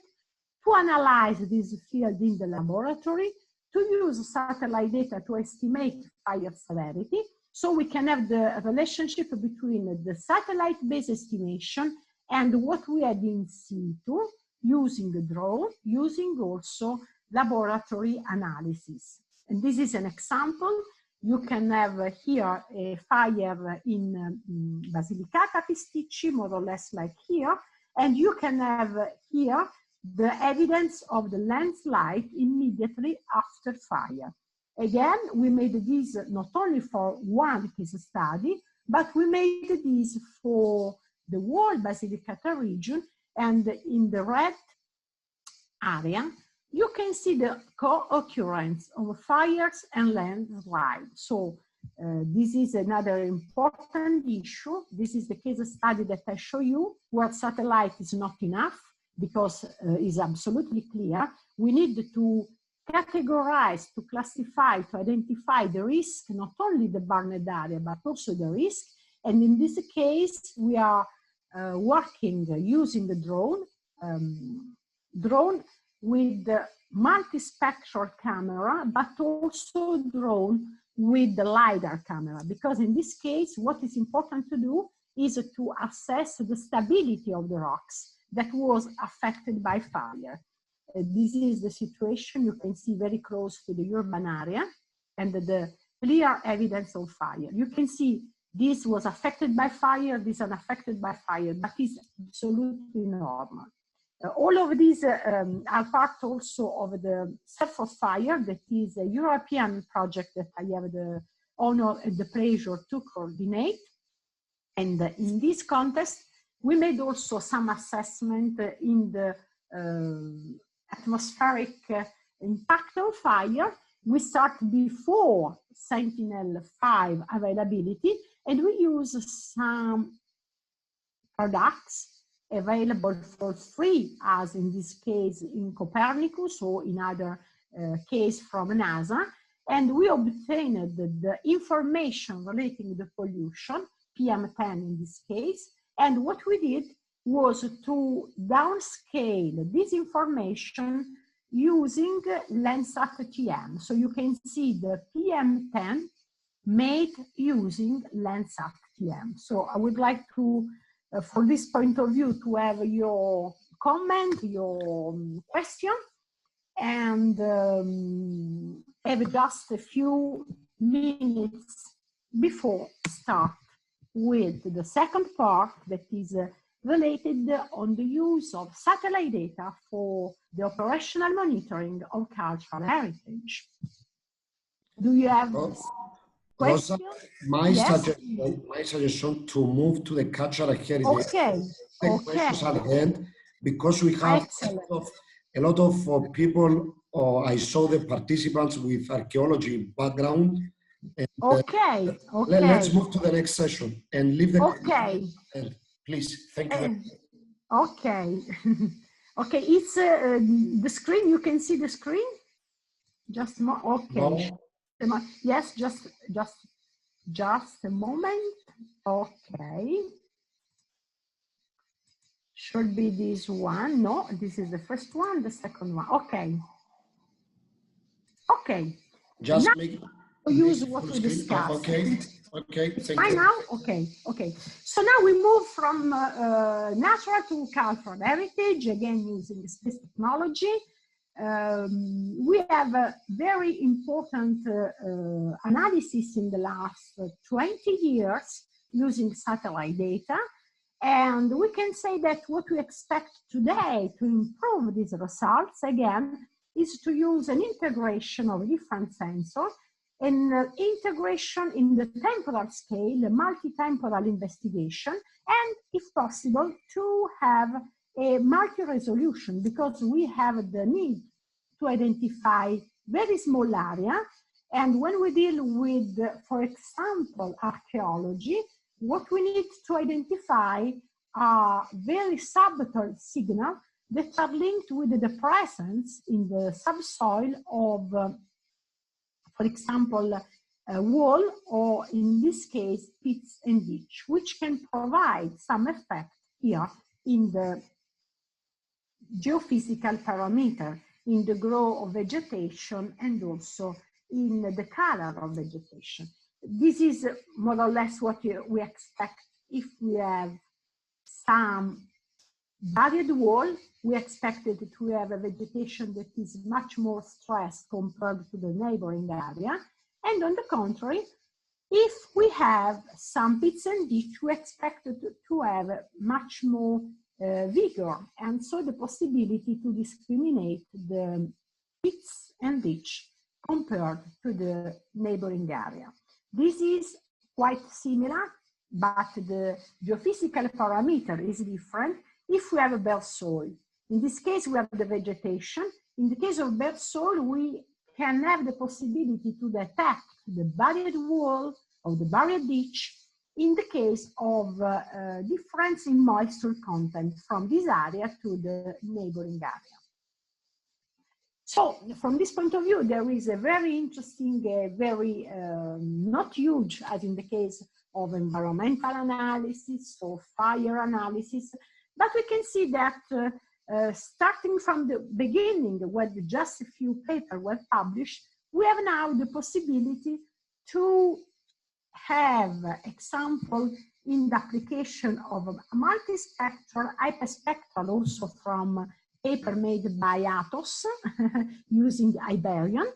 to analyze this field in the laboratory, to use satellite data to estimate fire severity, so we can have the relationship between the satellite-based estimation and what we had in situ, using the drone, using also laboratory analysis. And this is an example. You can have here a fire in Basilicata Pisticci, more or less like here, and you can have here the evidence of the landslide immediately after fire. Again, we made this not only for one case study, but we made this for the whole Basilicata region, and in the red area, you can see the co-occurrence of fires and landslides. So this is another important issue. This is the case study that I show you, where satellite is not enough, because it's absolutely clear. We need to categorize, to classify, to identify the risk, not only the burned area, but also the risk. And in this case, we are working using the drone with the multispectral camera, but also drone with the LiDAR camera, because in this case, what is important to do is to assess the stability of the rocks that was affected by fire. This is the situation you can see very close to the urban area and the clear evidence of fire. You can see this was affected by fire, this is unaffected by fire, but it's absolutely normal. All of these are part also of the Surf of Fire, that is a European project that I have the honor and the pleasure to coordinate. And in this context, we made also some assessment in the atmospheric impact of fire. We start before Sentinel-5 availability, and we use some products available for free, as in this case in Copernicus, or in other case from NASA, and we obtained the information relating to the pollution, PM10 in this case, and what we did was to downscale this information using Landsat TM. So you can see the PM10 made using Landsat TM. So I would like to, for this point of view, to have your comment, your question, and have just a few minutes before start with the second part, that is related on the use of satellite data for the operational monitoring of cultural heritage. Do you have questions? Rosa, my suggestion to move to the cultural heritage. Okay. Questions at hand, because we have a lot of people, or I saw the participants with archaeology background. And, okay. Let's move to the next session and leave the. Okay. Please, thank you. Okay. Okay, it's the screen. You can see the screen. Just more. Okay. No. Yes, just a moment. Okay. Should be this one. No, this is the first one. The second one. Okay. Okay. Just now, make use what we discussed. Okay. Okay. Thank you. Now, okay. So now we move from natural to cultural heritage, again using space technology. We have a very important analysis in the last 20 years using satellite data. And we can say that what we expect today to improve these results, again, is to use an integration of different sensors, and integration in the temporal scale, a multi-temporal investigation, and if possible, to have a multi-resolution, because we have the need to identify very small area. And when we deal with, for example, archaeology, what we need to identify are very subtle signals that are linked with the presence in the subsoil of, for example, a wall, or in this case, pits and ditch, which can provide some effect here in the geophysical parameter, in the growth of vegetation, and also in the color of vegetation. This is more or less what we expect if we have some varied wall. We expected to have a vegetation that is much more stressed compared to the neighboring area. And on the contrary, if we have some pits and ditch, we expected to have much more vigor, and so the possibility to discriminate the pits and ditch compared to the neighboring area. This is quite similar, but the geophysical parameter is different if we have a bare soil. In this case, we have the vegetation. in the case of bird soil, we can have the possibility to detect the buried wall or the buried ditch in the case of difference in moisture content from this area to the neighboring area. So from this point of view, there is a very interesting, very not huge as in the case of environmental analysis or fire analysis, but we can see that starting from the beginning, when just a few papers were published, we have now the possibility to have example in the application of a multispectral, hyperspectral, also from paper made by Atos using Iberian,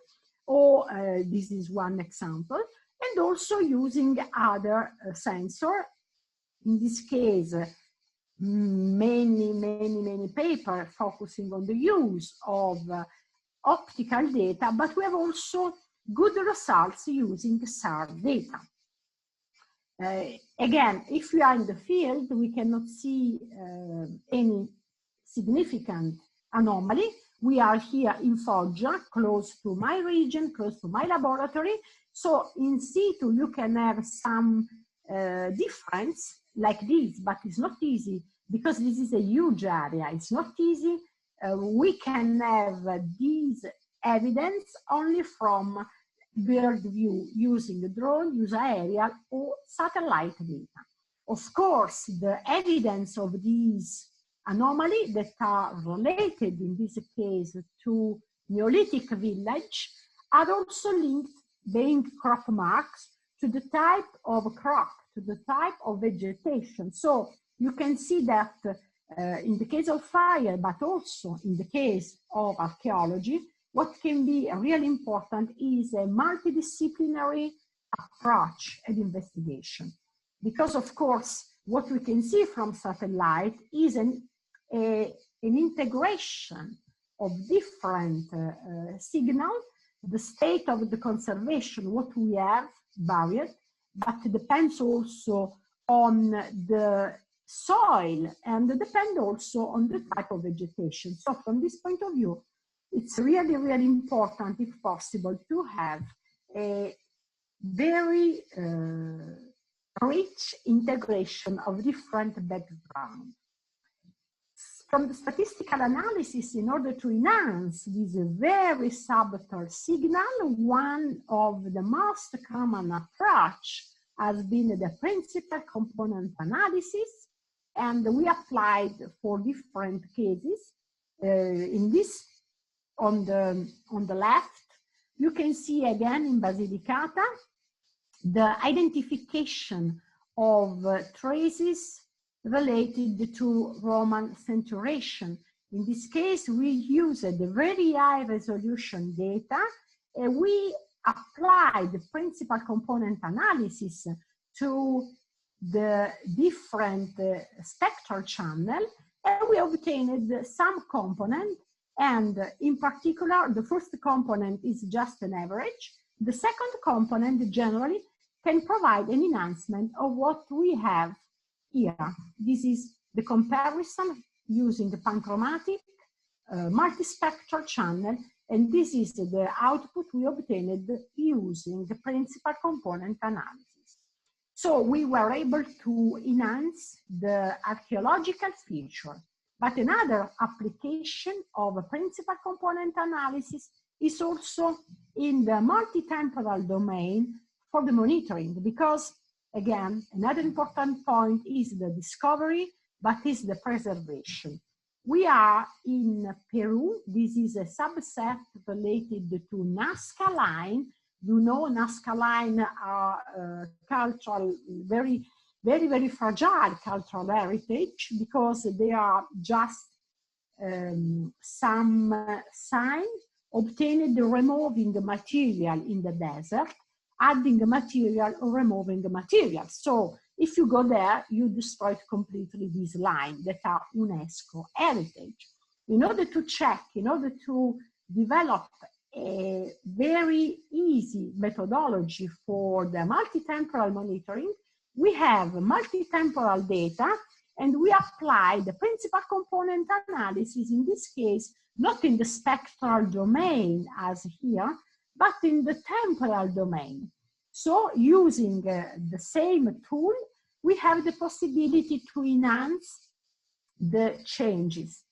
or this is one example, and also using other sensor. In this case, many paper focusing on the use of optical data, but we have also good results using SAR data. Again, if we are in the field, we cannot see any significant anomaly. We are here in Foggia, close to my region, close to my laboratory. So in situ, you can have some difference like this, but it's not easy because this is a huge area. It's not easy. We can have this evidence only from bird view using a drone, use aerial or satellite data. Of course, the evidence of these anomalies that are related in this case to Neolithic village are also linked, being crop marks, to the type of crop, to the type of vegetation. So you can see that in the case of fire, but also in the case of archaeology, what can be really important is a multidisciplinary approach and investigation. Because of course, what we can see from satellite is an integration of different signals, the state of the conservation, what we have buried, but it depends also on the soil and depend also on the type of vegetation. So from this point of view, it's really, really important, if possible, to have a very rich integration of different backgrounds. From the statistical analysis, in order to enhance this very subtle signal, one of the most common approach has been the principal component analysis, and we applied for different cases. In this, on the left, you can see again in Basilicata the identification of traces related to Roman centuration. In this case, we used the very high resolution data, and we applied the principal component analysis to the different spectral channel, and we obtained some component. And in particular, the first component is just an average. The second component generally can provide an enhancement of what we have here. This is the comparison using the panchromatic multispectral channel, and this is the output we obtained using the principal component analysis. So we were able to enhance the archaeological feature. But another application of a principal component analysis is also in the multi-temporal domain for the monitoring, because again, another important point is the discovery, but is the preservation. We are in Peru. This is a subset related to Nazca line. You know, Nazca line are cultural, very fragile cultural heritage, because they are just some sign obtained removing the material in the desert, adding material or removing the material. So if you go there, you destroy completely this line that are UNESCO heritage. In order to check, in order to develop a very easy methodology for the multi-temporal monitoring, we have multi-temporal data And we apply the principal component analysis, in this case, not in the spectral domain as here, but in the temporal domain. So using the same tool, we have the possibility to enhance the changes.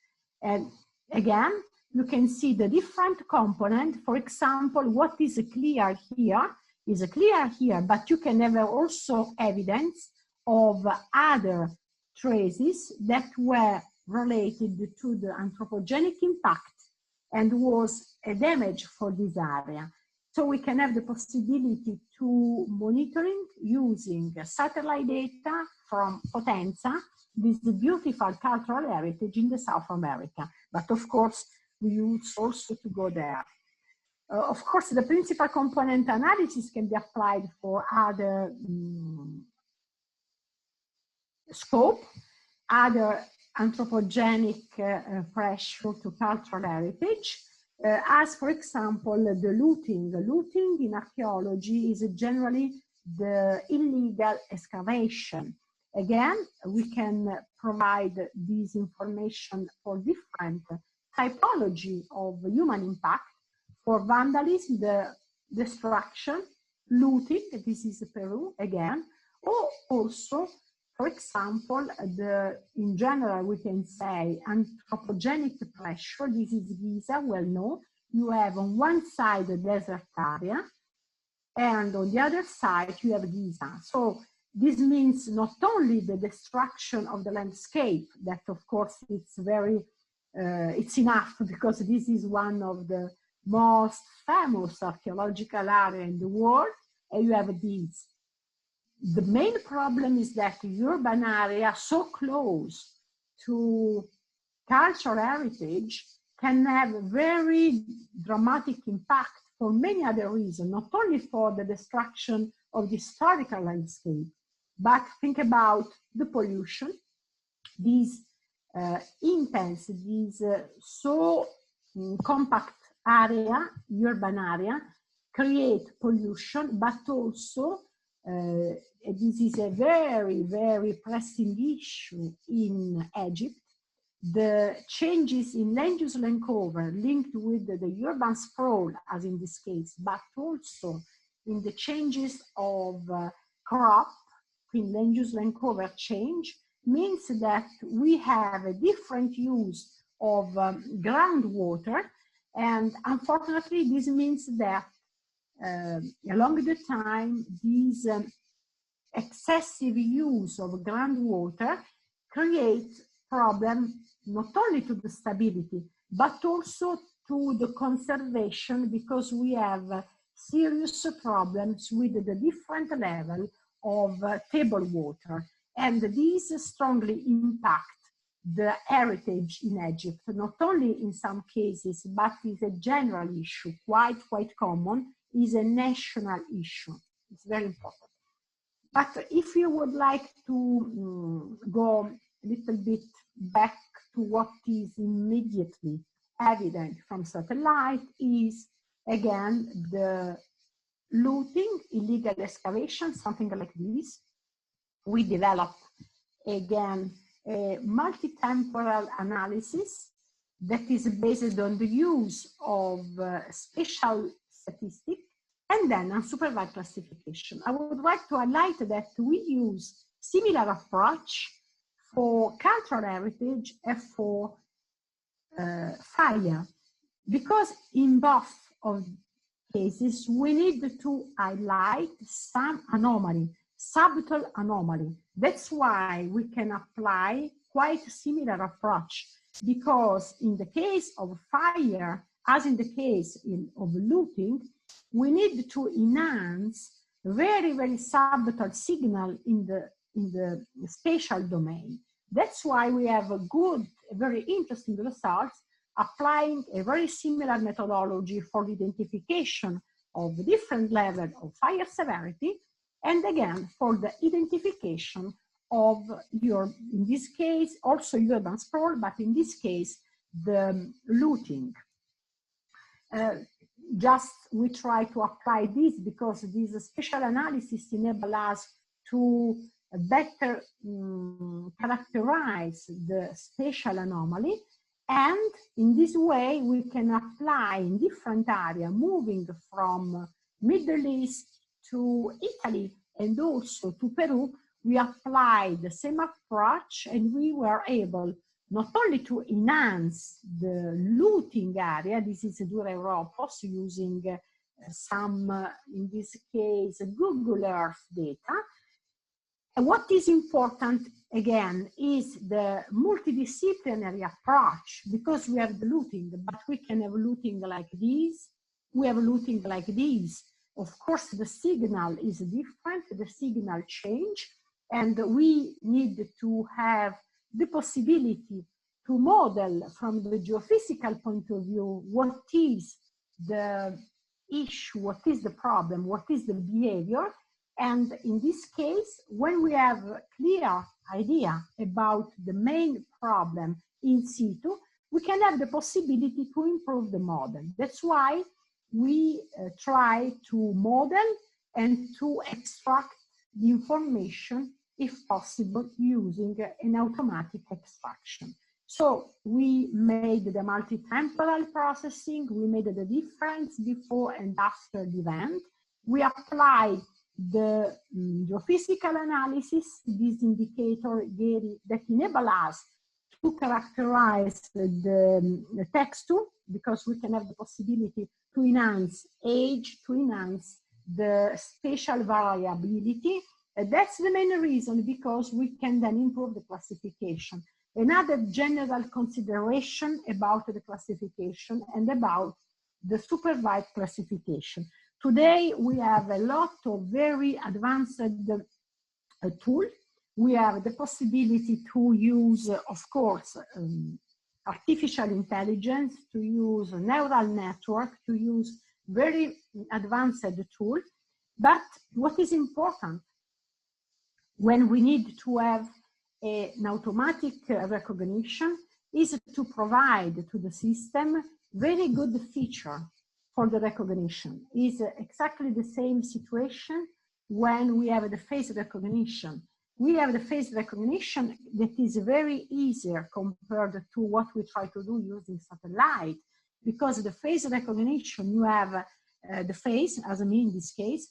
And again, you can see the different component. For example, what is clear here is clear here, but you can have also evidence of other traces that were related to the anthropogenic impact and was a damage for this area. So we can have the possibility to monitoring using satellite data from Potenza, this beautiful cultural heritage in the South America. But of course, we use also to go there. Of course, the principal component analysis can be applied for other scope, other anthropogenic pressure to cultural heritage, as for example, the looting. Looting in archaeology is generally the illegal excavation. Again, we can provide this information for different typology of human impact. For vandalism, the destruction, looting, this is Peru again, or also, for example, in general, we can say anthropogenic pressure. This is Giza, well known. You have on one side the desert area, and on the other side, you have Giza. So this means not only the destruction of the landscape, that of course it's it's enough, because this is one of the most famous archaeological area in the world, and you have these. The main problem is that urban area so close to cultural heritage can have very dramatic impact for many other reasons, not only for the destruction of the historical landscape, but think about the pollution, these intense, these so compact area, urban area, create pollution, but also this is a very, very pressing issue in Egypt. The changes in land use land cover linked with the urban sprawl, as in this case, but also in the changes of crop in land use land cover change, means that we have a different use of groundwater, and unfortunately this means that along the time, this excessive use of groundwater creates problem not only to the stability, but also to the conservation, because we have serious problems with the different level of table water. And these strongly impact the heritage in Egypt, not only in some cases, but is a general issue, quite common, is a national issue. It's very important. But if you would like to go a little bit back to what is immediately evident from satellite, is again the looting, illegal excavation, something like this. We developed again a multi-temporal analysis that is based on the use of spatial statistics and then unsupervised classification. I would like to highlight that we use similar approach for cultural heritage and for fire, because in both of cases we need to highlight some anomaly, subtle anomaly. That's why we can apply quite similar approach, because in the case of fire, as in the case of looting, we need to enhance very, very subtle signal in the spatial domain. That's why we have a good, very interesting results applying a very similar methodology for the identification of the different level of fire severity, and again for the identification of in this case also urban sprawl, but in this case the looting. Just we try to apply this because this special analysis enable us to better characterize the spatial anomaly. And in this way, we can apply in different areas, moving from Middle East to Italy and also to Peru. We applied the same approach, and we were able not only to enhance the looting area, this is Dura Europos, using some, in this case, Google Earth data. And what is important, again, is the multidisciplinary approach, because we have the looting, but we can have looting like this, we have looting like this. Of course, the signal is different, the signal change, and we need to have the possibility to model from the geophysical point of view what is the issue, what is the problem, what is the behavior. And in this case, when we have a clear idea about the main problem in situ, we can have the possibility to improve the model. That's why we try to model and to extract the information, if possible, using an automatic extraction. So we made the multi-temporal processing, we made the difference before and after the event. We applied the geophysical analysis, this indicator that enable us to characterize the texture, because we can have the possibility to enhance age, to enhance the spatial variability. That's the main reason, because we can then improve the classification. Another general consideration about the classification and about the supervised classification. Today, we have a lot of very advanced tools. We have the possibility to use, of course, artificial intelligence, to use a neural network, to use very advanced tools. But what is important when we need to have an automatic recognition is to provide to the system very good feature for the recognition. Is exactly the same situation when we have the face recognition. We have the face recognition that is very easier compared to what we try to do using satellite, because the face recognition, you have the face, as me in this case,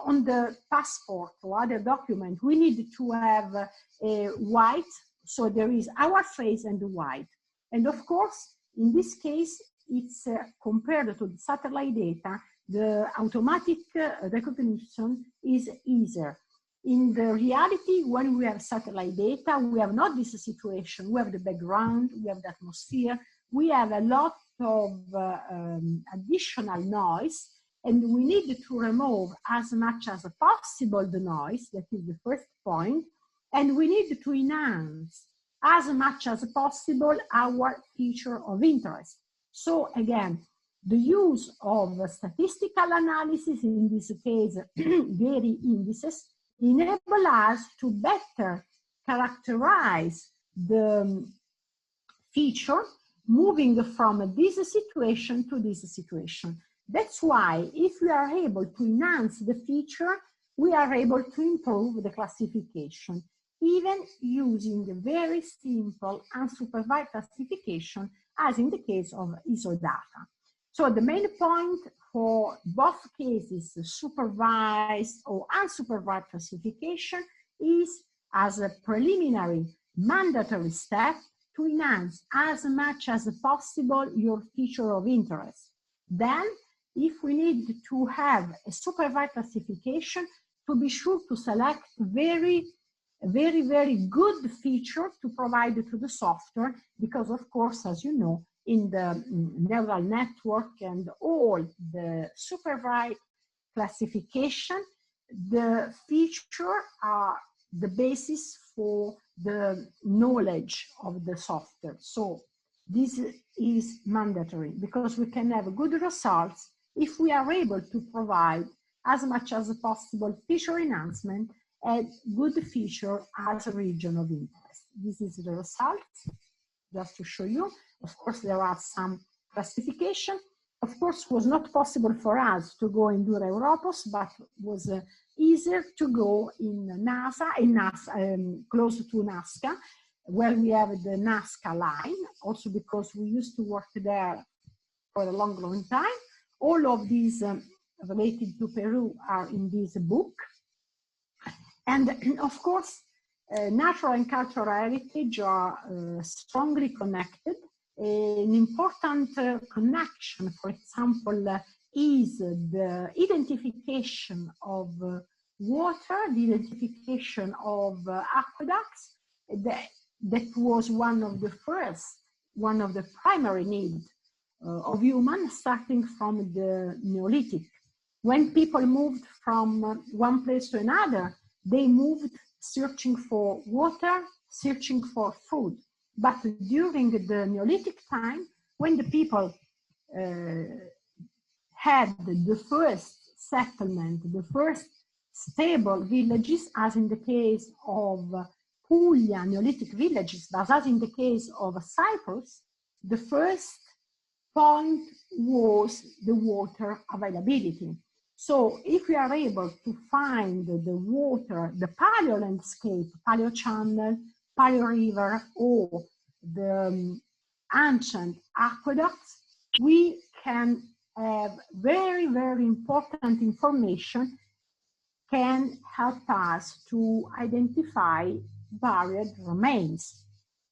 on the passport or other document, we need to have a white, so there is our face and the white. And of course, in this case, it's compared to the satellite data, the automatic recognition is easier. In the reality, when we have satellite data, we have not this situation. We have the background, we have the atmosphere, we have a lot of additional noise, and we need to remove as much as possible the noise. That is the first point. And we need to enhance as much as possible our feature of interest. So again, the use of statistical analysis, in this case, very indices, enable us to better characterize the feature, moving from this situation to this situation. That's why if we are able to enhance the feature, we are able to improve the classification, even using a very simple unsupervised classification, as in the case of ISO data. So the main point for both cases, supervised or unsupervised classification, is as a preliminary mandatory step to enhance as much as possible your feature of interest. Then, if we need to have a supervised classification, to be sure to select very good feature to provide to the software, because of course, as you know, in the neural network and all the supervised classification, the feature are the basis for the knowledge of the software. So this is mandatory, because we can have good results if we are able to provide as much as possible feature enhancement and good feature as a region of interest. This is the result, just to show you. Of course, there are some classification. Of course, it was not possible for us to go in Dura Europos, but was easier to go in close to Nazca, where we have the Nazca line, also because we used to work there for a long, long time. All of these related to Peru are in this book. And of course, natural and cultural heritage are strongly connected. An important connection, for example, is the identification of water, the identification of aqueducts. That was one of the primary needs of humans, starting from the Neolithic. When people moved from one place to another, they moved searching for water, searching for food. But during the Neolithic time, when the people had the first settlement, the first stable villages, as in the case of Puglia, Neolithic villages, but as in the case of Cyprus, the first point was the water availability. So if we are able to find the water, the paleo landscape, paleo channel, paleo river, or the ancient aqueducts, we can have very, very important information, can help us to identify varied remains.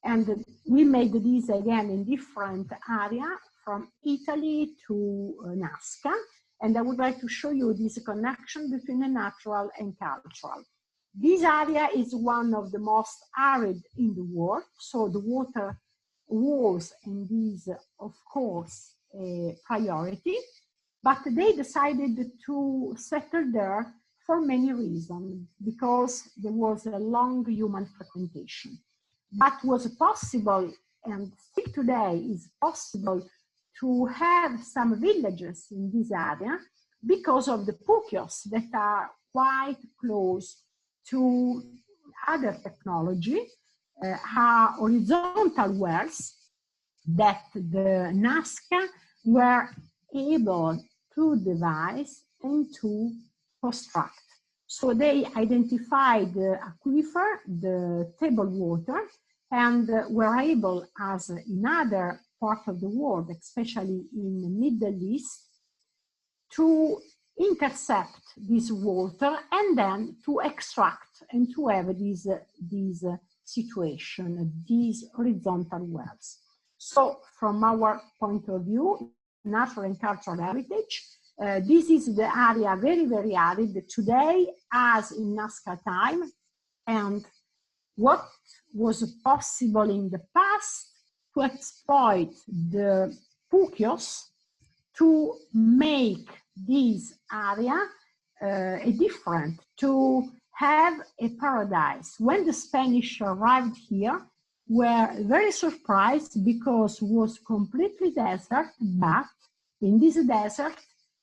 And we made this again in different areas, from Italy to Nazca. And I would like to show you this connection between the natural and cultural. This area is one of the most arid in the world, so the water was, and is, of course, a priority, but they decided to settle there for many reasons, because there was a long human frequentation. But was possible, and still today is possible, to have some villages in this area because of the pukios that are quite close to other technology, are horizontal wells that the Nazca were able to devise and to construct. So they identified the aquifer, the table water, and were able, as in other parts of the world, especially in the Middle East, to intercept this water and then to extract and to have this situation, these horizontal wells. So from our point of view, natural and cultural heritage, this is the area very, very arid today, as in Nazca time, and what was possible in the past to exploit the pukios to make this area different, to have a paradise. When the Spanish arrived here, were very surprised because it was completely desert, but in this desert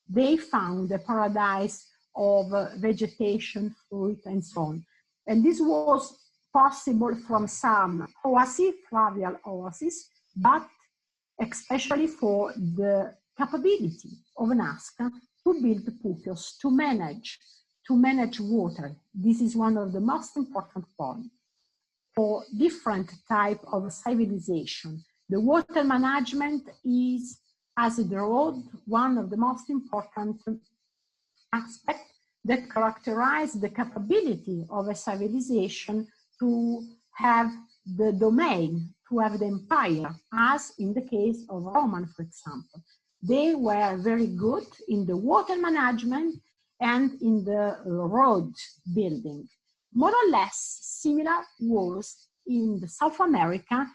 they found a paradise of vegetation, fruit, and so on. And this was possible from some oases, fluvial oases, but especially for the capability of Nazca to build pukios, to manage water. This is one of the most important points. For different type of civilization, the water management is, as the road, one of the most important aspects that characterize the capability of a civilization to have the domain, to have the empire, as in the case of Roman, for example. They were very good in the water management and in the road building. More or less similar was in the South America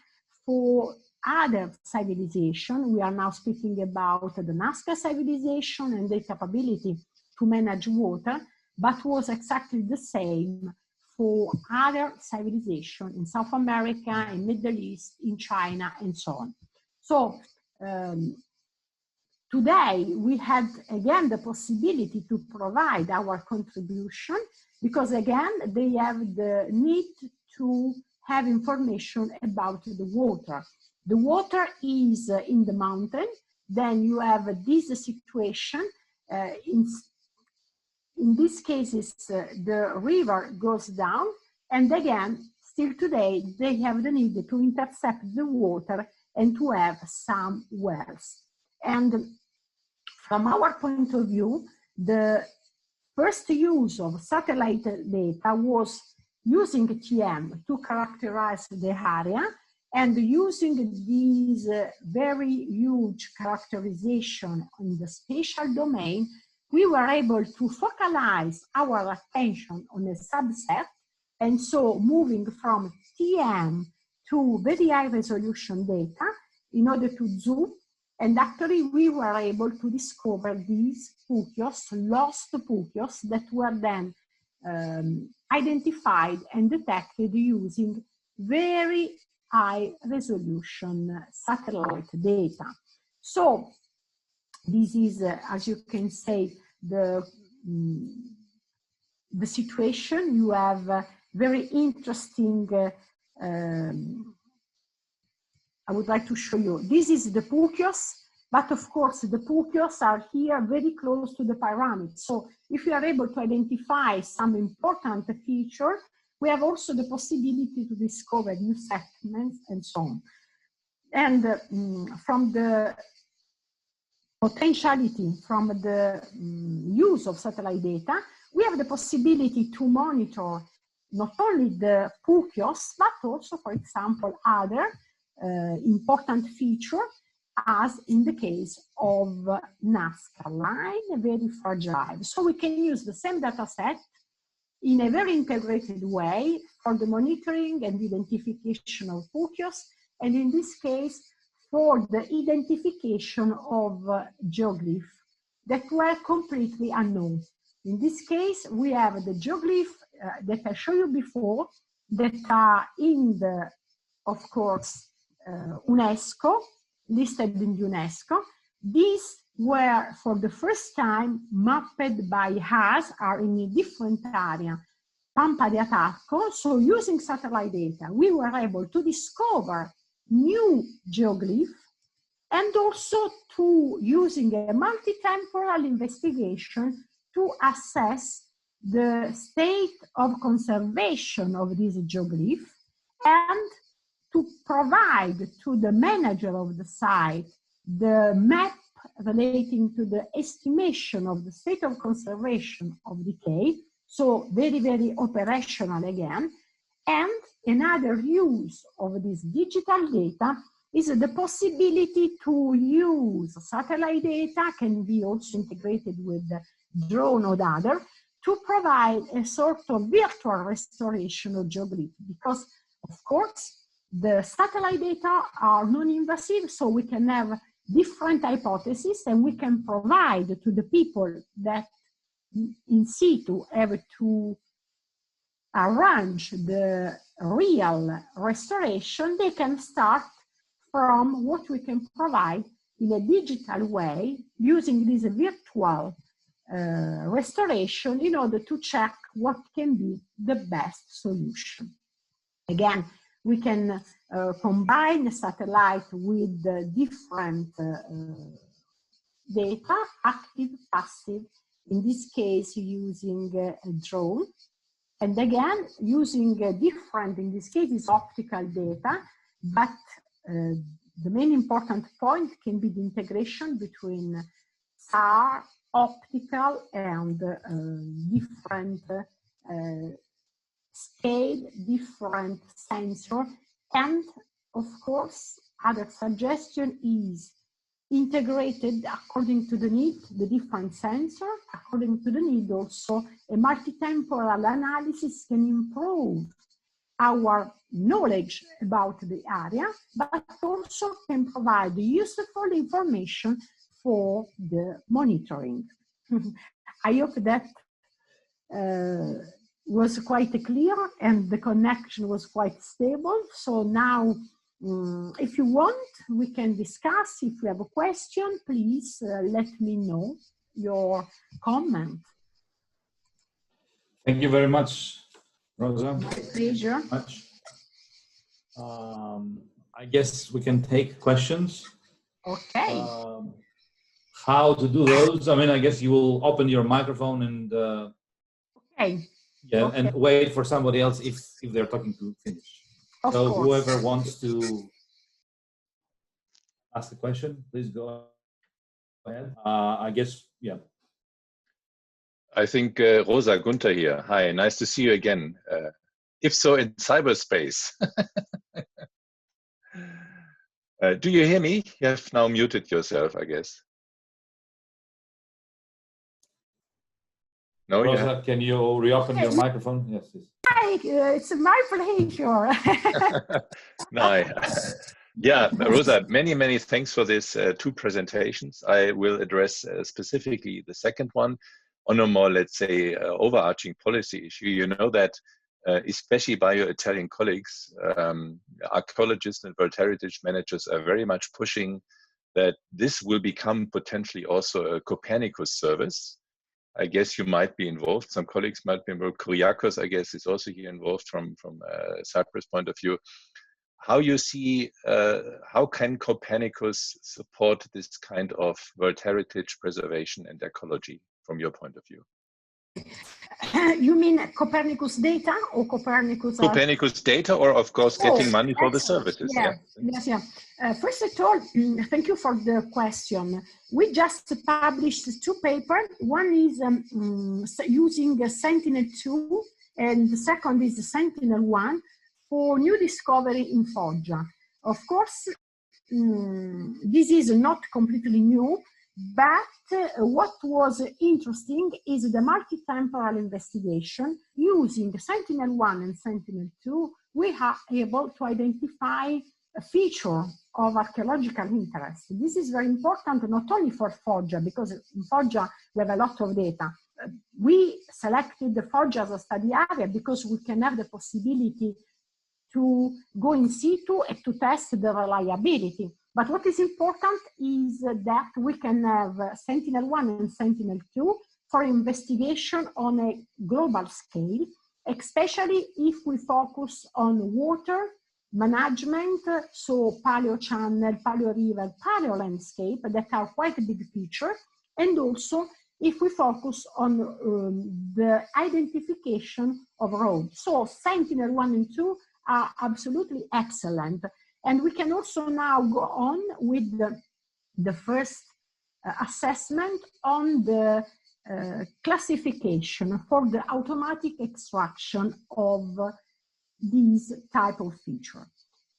for other civilization. We are now speaking about the Nazca civilization and their capability to manage water, but was exactly the same for other civilization in South America, in Middle East, in China, and so on. So today we had again the possibility to provide our contribution, because again they have the need to have information about the water. The water is in the mountain, then you have this situation in these cases, the river goes down, and again, still today, they have the need to intercept the water and to have some wells. And from our point of view, the first use of satellite data was using TM to characterize the area, and using these very huge characterization in the spatial domain, we were able to focalize our attention on a subset, and so moving from TM to very high resolution data in order to zoom, and actually we were able to discover these pukios, lost pukios, that were then identified and detected using very high resolution satellite data. So this is, as you can say, the situation. You have very interesting, I would like to show you. This is the pukios, but of course the pukios are here very close to the pyramid. So if we are able to identify some important feature, we have also the possibility to discover new settlements and so on. And from the potentiality, from the use of satellite data, we have the possibility to monitor not only the pukios, but also, for example, other important feature, as in the case of Nazca line, very fragile. So we can use the same data set in a very integrated way for the monitoring and identification of pukios, and in this case, for the identification of geoglyphs that were completely unknown. In this case, we have the geoglyphs that I showed you before, that are in the, of course, UNESCO, listed in UNESCO. These were for the first time mapped by us, are in a different area, Pampa di Attacco. So using satellite data, we were able to discover new geoglyphs, and also to using a multi-temporal investigation to assess the state of conservation of these geoglyphs, and to provide to the manager of the site the map relating to the estimation of the state of conservation of decay. So very, very operational again. And another use of this digital data is the possibility to use satellite data, can be also integrated with drone or other, to provide a sort of virtual restoration of geoglyph, because of course the satellite data are non-invasive, so we can have different hypotheses, and we can provide to the people that in situ have to arrange the real restoration. They can start from what we can provide in a digital way using this virtual restoration in order to check what can be the best solution. Again, we can combine satellite with different data, active, passive, in this case using a drone. And again, using different, in this case is optical data, but the main important point can be the integration between SAR, optical, and different scale, different sensor. And of course, other suggestion is integrated according to the need, the different sensor, according to the need also, a multi-temporal analysis can improve our knowledge about the area, but also can provide useful information for the monitoring. I hope that was quite clear and the connection was quite stable. So now, if you want, we can discuss. If you have a question, please let me know your comment. Thank you very much, Rosa. My pleasure. I guess we can take questions. Okay. how to do those. I mean, I guess you will open your microphone and okay. Yeah, Okay. and wait for somebody else if they're talking to finish. Of So course. whoever wants to ask the question, please go ahead. I guess, yeah. I think Rosa, Gunther here. Hi, nice to see you again. If so, in cyberspace. Do you hear me? You have now muted yourself, I guess. No, Rosa, can you reopen your microphone? Yes, yes. Hi, it's my pleasure. No, yeah, Rosa, many thanks for these two presentations. I will address specifically the second one on a more, let's say, overarching policy issue. You know that, especially by your Italian colleagues, archaeologists and World Heritage managers are very much pushing that this will become potentially also a Copernicus service. I guess you might be involved. Some colleagues might be involved. Kyriakidis, I guess, is also here involved from Cyprus' point of view. How you see, how can Copernicus support this kind of World Heritage preservation and ecology from your point of view? You mean Copernicus data or Copernicus? Copernicus data, or of course getting money for the services. Yeah. Yes. First of all, thank you for the question. We just published two papers. One is using Sentinel-2, and the second is Sentinel-1 for new discovery in Foggia. Of course, this is not completely new, but what was interesting is the multi-temporal investigation. Using Sentinel-1 and Sentinel-2, we are able to identify a feature of archaeological interest. This is very important not only for Foggia, because in Foggia we have a lot of data. We selected the Foggia as a study area because we can have the possibility to go in situ and to test the reliability. But what is important is that we can have Sentinel-1 and Sentinel-2 for investigation on a global scale, especially if we focus on water management, so paleo channel, paleo river, paleo landscape that are quite a big feature, and also if we focus on the identification of roads. So Sentinel-1 and 2 are absolutely excellent. And we can also now go on with the first assessment on the classification for the automatic extraction of these type of feature.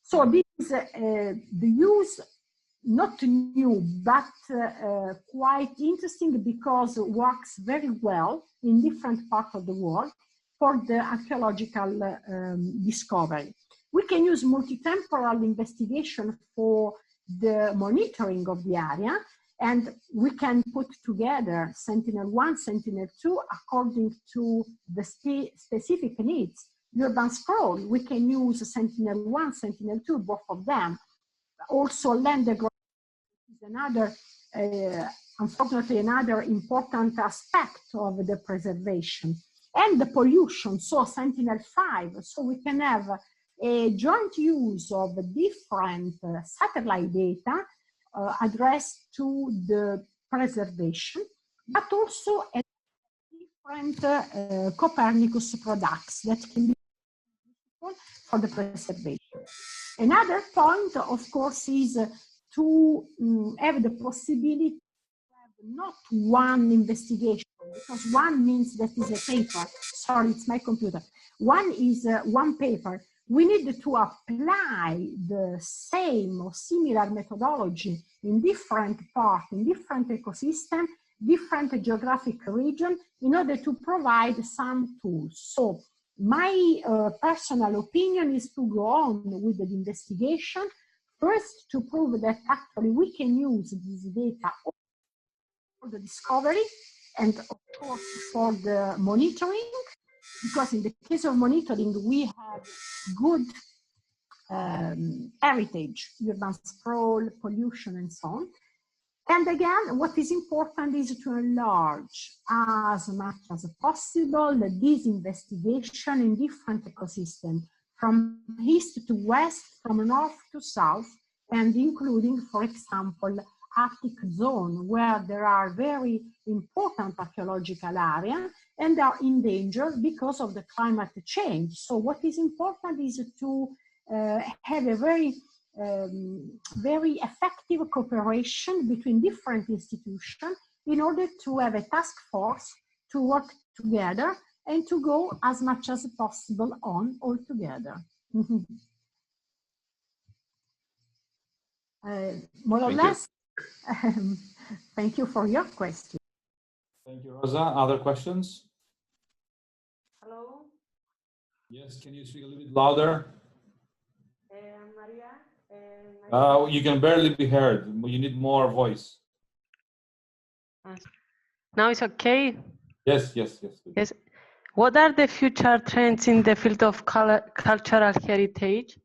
So this is the use, not new, but quite interesting because it works very well in different parts of the world for the archaeological discovery. We can use multi-temporal investigation for the monitoring of the area, and we can put together Sentinel-1, Sentinel-2 according to the specific needs. Urban sprawl, we can use Sentinel-1, Sentinel-2, both of them. Also land degradation is another, unfortunately, another important aspect of the preservation. And the pollution, so Sentinel-5, so we can have a joint use of different satellite data addressed to the preservation, but also a different Copernicus products that can be useful for the preservation. Another point, of course, is to have the possibility to have not one investigation, because one means that is a paper. Sorry, it's my computer. One is one paper. We need to apply the same or similar methodology in different parts, in different ecosystems, different geographic region, in order to provide some tools. So my personal opinion is to go on with the investigation, first to prove that actually we can use this data for the discovery and of course for the monitoring, because in the case of monitoring, we have good heritage, urban sprawl, pollution, and so on. And again, what is important is to enlarge as much as possible this investigation in different ecosystems, from east to west, from north to south, and including, for example, Arctic zone where there are very important archaeological areas and are in danger because of the climate change. So what is important is to have a very effective cooperation between different institutions in order to have a task force to work together and to go as much as possible on all together. More or less, thank you for your question. Thank you, Rosa. Other questions? Hello? Yes, can you speak a little bit louder? Maria? You can barely be heard. You need more voice. Now it's okay? Yes, yes, yes. Yes. What are the future trends in the field of cultural heritage?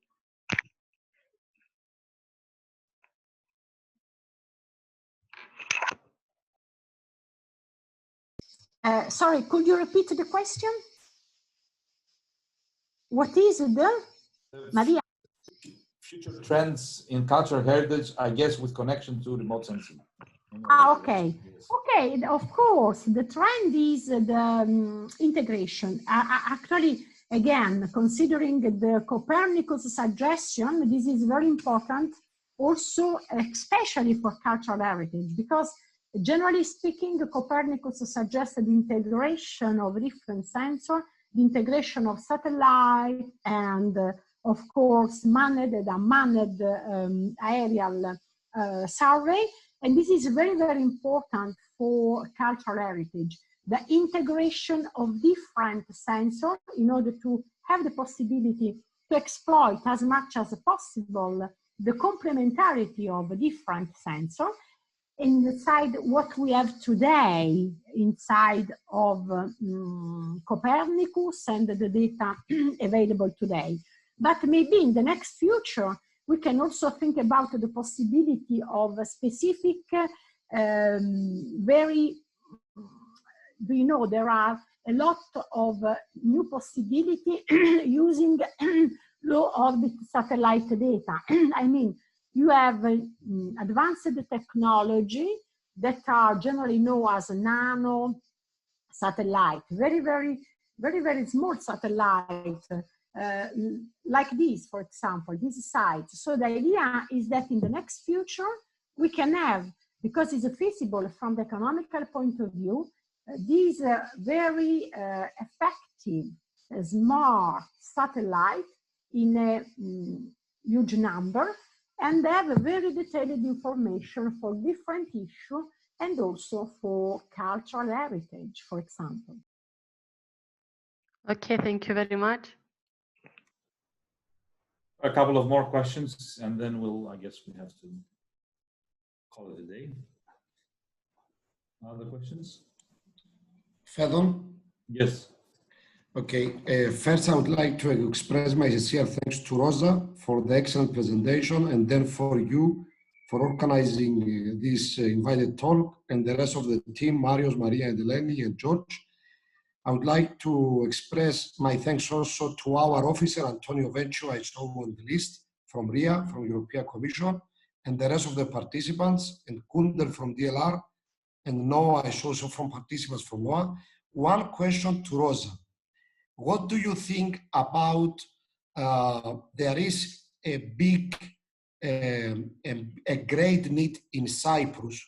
Sorry, could you repeat the question? What is the Maria? Future trends in cultural heritage, I guess, with connection to remote sensing. Okay. Okay, of course, the trend is the integration. Actually, again, considering the Copernicus suggestion, this is very important also, especially for cultural heritage, because generally speaking, Copernicus suggested integration of different sensors, the integration of satellite and, of course, manned and unmanned aerial survey. And this is very, very important for cultural heritage. The integration of different sensors in order to have the possibility to exploit as much as possible the complementarity of different sensors inside what we have today inside of Copernicus and the data available today. But maybe in the next future, we can also think about the possibility of a specific, there are a lot of new possibility using low orbit satellite data. I mean, you have advanced technology that are generally known as nano satellite, very small satellite, like this, for example, this site. So the idea is that in the next future, we can have, because it's feasible from the economical point of view, these very effective, smart satellite in a huge number, and have a very detailed information for different issues and also for cultural heritage, for example. Okay, thank you very much. A couple of more questions, and then I guess we have to call it a day. Other questions? Phaedon? Yes. Okay, first I would like to express my sincere thanks to Rosa for the excellent presentation, and then for you for organizing this invited talk, and the rest of the team, Marios, Maria, and Eleni, and George. I would like to express my thanks also to our officer, Antonio Vencio, I saw on the list, from RIA, from European Commission, and the rest of the participants, and Kunder from DLR, and Noah, I saw also from participants from Noah. One question to Rosa. What do you think about, there is a big, a great need in Cyprus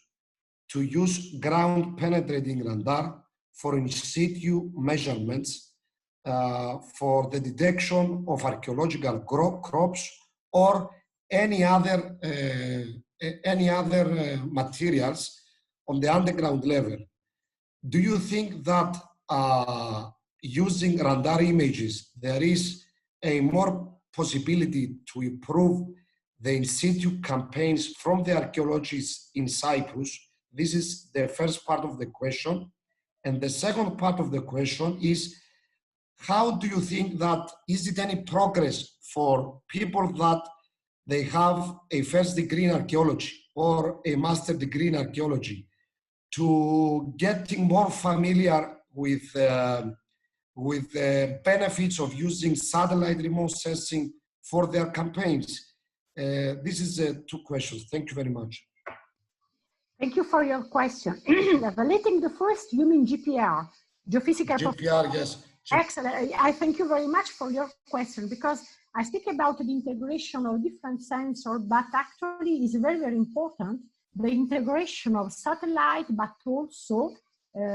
to use ground penetrating radar for in situ measurements for the detection of archaeological crops or any other materials on the underground level. Do you think that using radar images, there is a more possibility to improve the in situ campaigns from the archaeologists in Cyprus? This is the first part of the question. And the second part of the question is, how do you think that, is it any progress for people that they have a first degree in archaeology or a master degree in archaeology to getting more familiar with the benefits of using satellite remote sensing for their campaigns? This is two questions. Thank you very much. Thank you for your question. Relating the first, you mean GPR, geophysical. GPR, yes. Excellent. I thank you very much for your question, because I speak about the integration of different sensors, but actually it's very, very important, the integration of satellite, but also,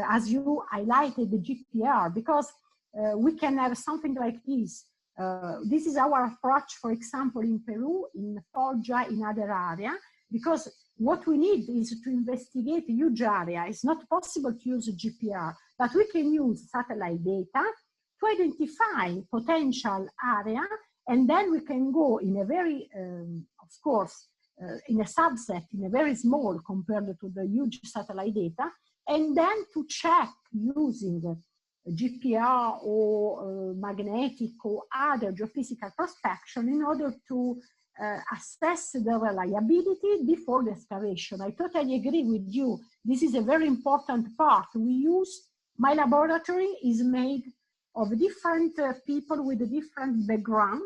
as you highlighted, the GPR, because we can have something like this. This is our approach, for example, in Peru, in Foggia, in other area, because what we need is to investigate a huge area. It's not possible to use a GPR, but we can use satellite data to identify potential area, and then we can go in a very, of course, in a subset, in a very small compared to the huge satellite data, and then to check using GPR or magnetic or other geophysical prospection in order to assess the reliability before the excavation. I totally agree with you. This is a very important part. My laboratory is made of different people with a different background.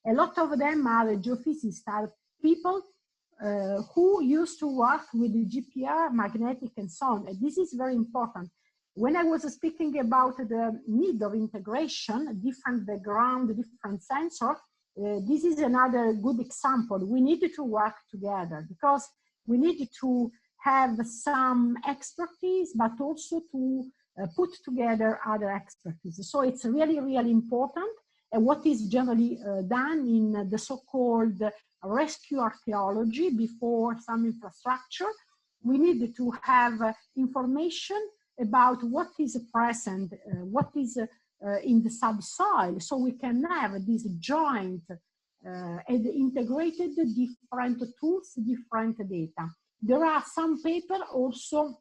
A lot of them are geophysicists, are people who used to work with the GPR, magnetic, and so on. And this is very important. When I was speaking about the need of integration, different background, different sensor, this is another good example. We need to work together because we need to have some expertise, but also to put together other expertise. So it's really, really important. And what is generally done in the so-called rescue archaeology before some infrastructure, we need to have information about what is present, what is in the subsoil, so we can have this joint and integrated different tools, different data. There are some papers also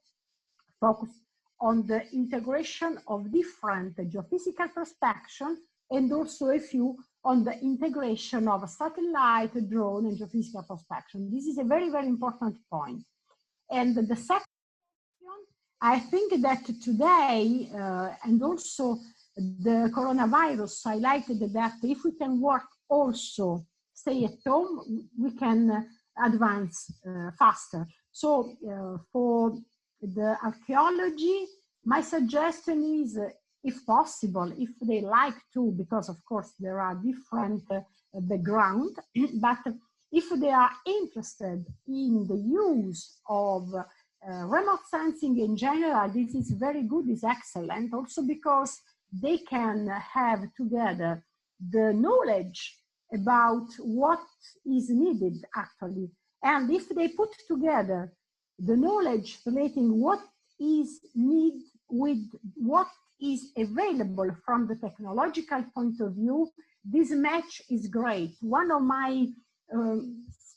focused on the integration of different geophysical prospection, and also a few on the integration of satellite, drone, and geophysical prospection. This is a very, very important point. And the second question, I think that today, and also the coronavirus highlighted that if we can work also, stay at home, we can advance faster. So for the archaeology, my suggestion is, if possible, if they like to, because of course there are different background, but if they are interested in the use of remote sensing in general, this is very good, is excellent, also because they can have together the knowledge about what is needed actually. And if they put together the knowledge relating what is needed with what is available from the technological point of view, this match is great. One of my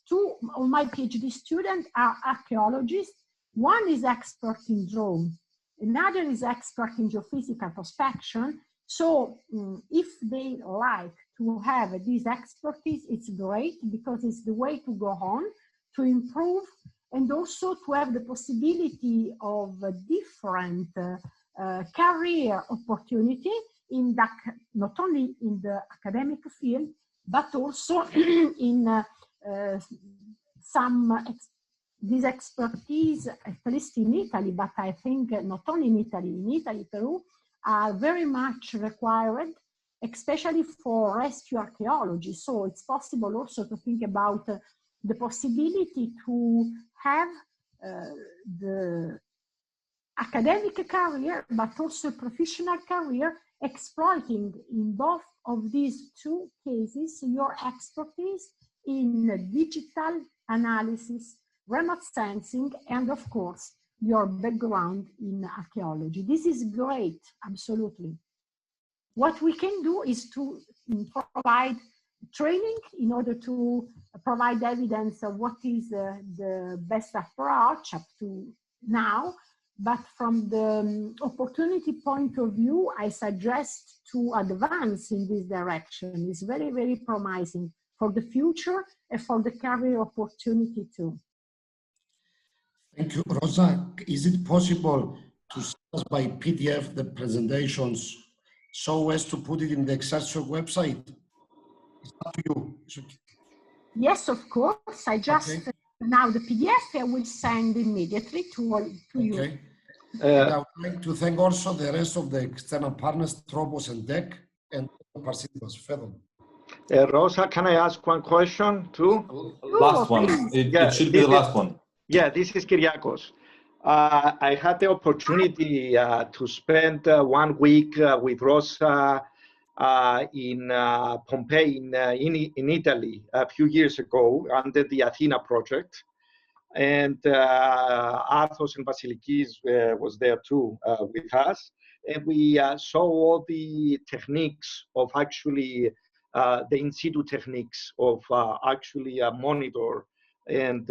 two of my PhD students are archaeologists. One is expert in drone, another is expert in geophysical prospection. So if they like to have this expertise, it's great, because it's the way to go on, to improve, and also to have the possibility of different career opportunity in the, not only in the academic field, but also in this expertise, at least in Italy, but I think not only in Italy, Peru, are very much required, especially for rescue archaeology. So it's possible also to think about the possibility to have the academic career, but also professional career, exploiting in both of these two cases your expertise in digital analysis, remote sensing, and of course, your background in archaeology. This is great, absolutely. What we can do is to provide training in order to provide evidence of what is the best approach up to now. But from the opportunity point of view, I suggest to advance in this direction. It's very, very promising for the future and for the career opportunity too. Thank you, Rosa. Is it possible to send us by PDF the presentations so as to put it in the EXCELSIOR website? It's up to you. Yes, of course. I just Now the PDF I will send immediately to you. Okay. I would like to thank also the rest of the external partners, Tropos and DEC, and participants, Phaedon. Rosa, can I ask one question too? Last one. It should be the last one. Yeah, this is Kyriakos. I had the opportunity to spend 1 week with Rosa in Pompeii in Italy a few years ago under the Athena project. And Arthos and Vasilikis was there too with us. And we saw all the techniques of actually the in situ techniques of actually monitor and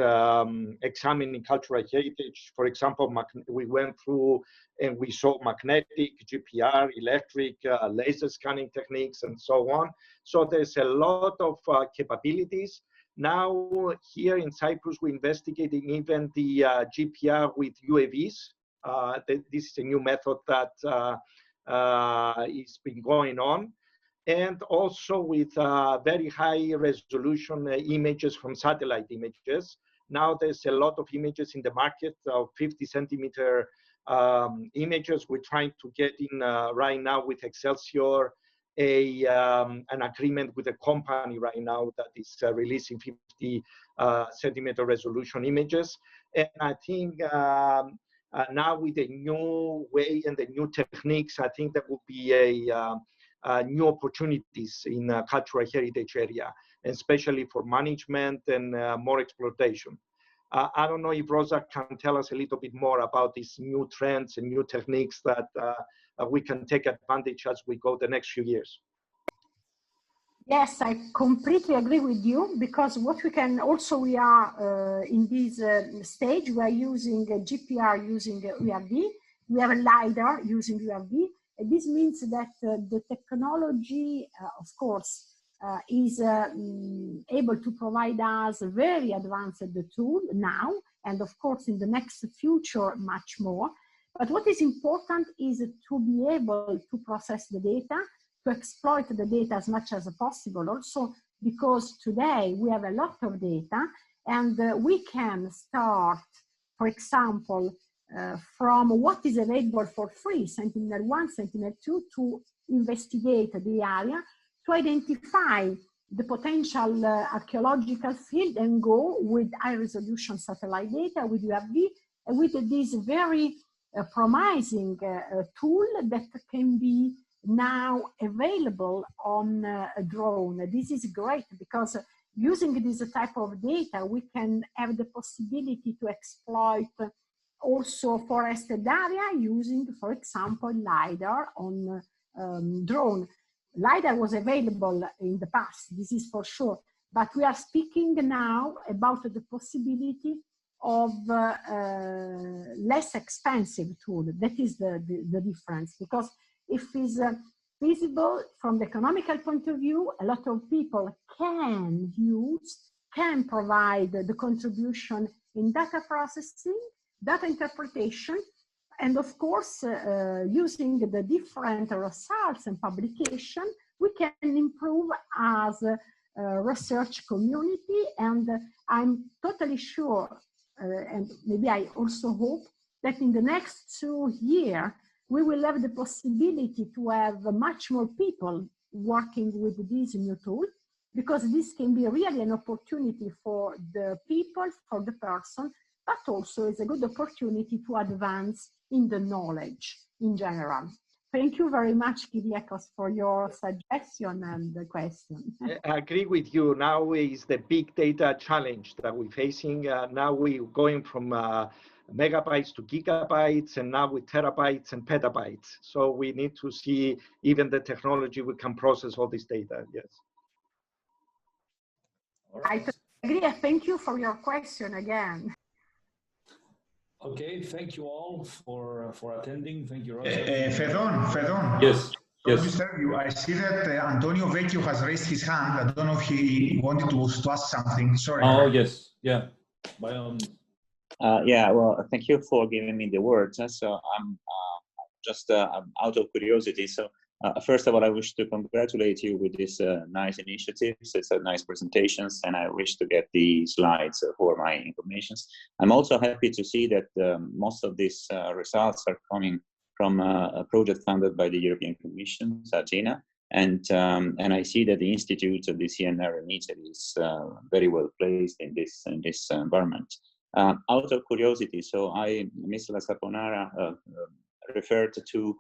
examining cultural heritage. For example, we went through and we saw magnetic, GPR, electric, laser scanning techniques, and so on. So there's a lot of capabilities. Now here in Cyprus, we're investigating even the GPR with UAVs. This is a new method that is been going on. And also with very high resolution images from satellite images. Now there's a lot of images in the market of 50 centimeter images. We're trying to get in right now with EXCELSIOR an agreement with a company right now that is releasing 50 centimeter resolution images. And I think now with the new way and the new techniques, I think there will be new opportunities in cultural heritage area, especially for management and more exploitation. I don't know if Rosa can tell us a little bit more about these new trends and new techniques that we can take advantage as we go the next few years. Yes, I completely agree with you, because what we can also, we are in this stage, we are using GPR using UAV, we have a LiDAR using UAV. This means that the technology, of course, is able to provide us a very advanced tool now, and of course in the next future much more. But what is important is to be able to process the data, to exploit the data as much as possible, also because today we have a lot of data, and we can start, for example, from what is available for free, Sentinel-1, Sentinel-2, to investigate the area, to identify the potential archaeological field and go with high resolution satellite data, with UAV, with this very promising tool that can be now available on a drone. This is great because using this type of data, we can have the possibility to exploit also forested area using, for example, LiDAR on drone. LiDAR was available in the past, this is for sure, but we are speaking now about the possibility of less expensive tool. That is the difference, because if it's feasible from the economical point of view, a lot of people can provide the contribution in data processing, data interpretation, and of course, using the different results and publication, we can improve as a research community. And I'm totally sure, and maybe I also hope, that in the next 2 years, we will have the possibility to have much more people working with this new tool, because this can be really an opportunity for the people, for the person, but also is a good opportunity to advance in the knowledge in general. Thank you very much, Kyriakos, for your suggestion and the question. I agree with you. Now is the big data challenge that we're facing. Now we're going from megabytes to gigabytes, and now with terabytes and petabytes. So we need to see even the technology we can process all this data. Yes. I agree. Thank you for your question again. Okay, thank you all for attending. Thank you, Rosa. Phaedon. Yes. Yes. I see that Antonio Vecchio has raised his hand. I don't know if he wanted to ask something. Sorry. Oh, yes. Yeah. By all means. Yeah, well, thank you for giving me the word. So I'm just out of curiosity. So First of all, I wish to congratulate you with this nice initiatives. It's a nice presentations, and I wish to get the slides for my information. I'm also happy to see that most of these results are coming from a project funded by the European Commission, Athena, and I see that the Institute of the CNR in Italy is very well placed in this environment. Out of curiosity, so Ms. Lasaponara referred to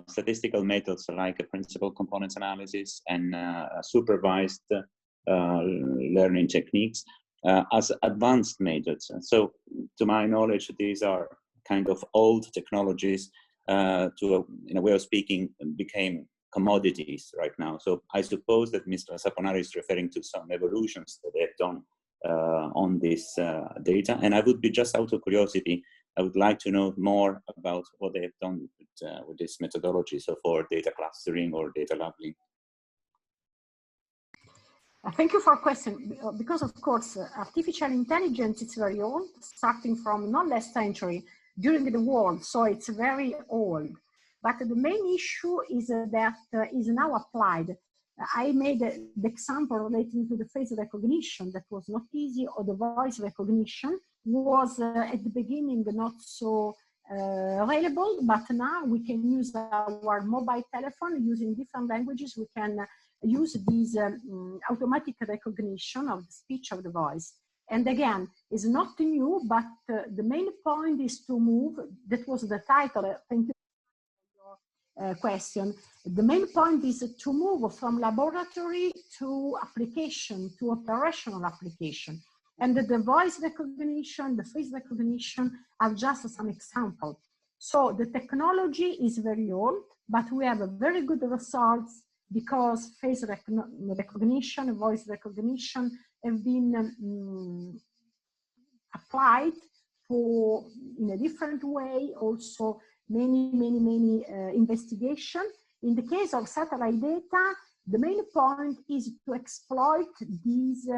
statistical methods like principal components analysis and supervised learning techniques as advanced methods. And so, to my knowledge, these are kind of old technologies in a way of speaking, became commodities right now. So I suppose that Mr. Lasaponara is referring to some evolutions that they've done on this data. And I would be, just out of curiosity, I would like to know more about what they have done with this methodology, so for data clustering or data labeling. Thank you for the question, because of course, artificial intelligence is very old, starting from not last century, during the war, so it's very old. But the main issue is that is now applied. I made the example relating to the face recognition that was not easy, or the voice recognition was at the beginning not so reliable, but now we can use our mobile telephone using different languages. We can use these automatic recognition of the speech, of the voice. And again, it's not new, but the main point is to move. That was the title. Thank you for your question. The main point is to move from laboratory to application, to operational application. And the voice recognition, the face recognition are just some examples. So the technology is very old, but we have a very good results because face recognition, voice recognition have been applied for in a different way. Also, many investigation. In the case of satellite data, the main point is to exploit these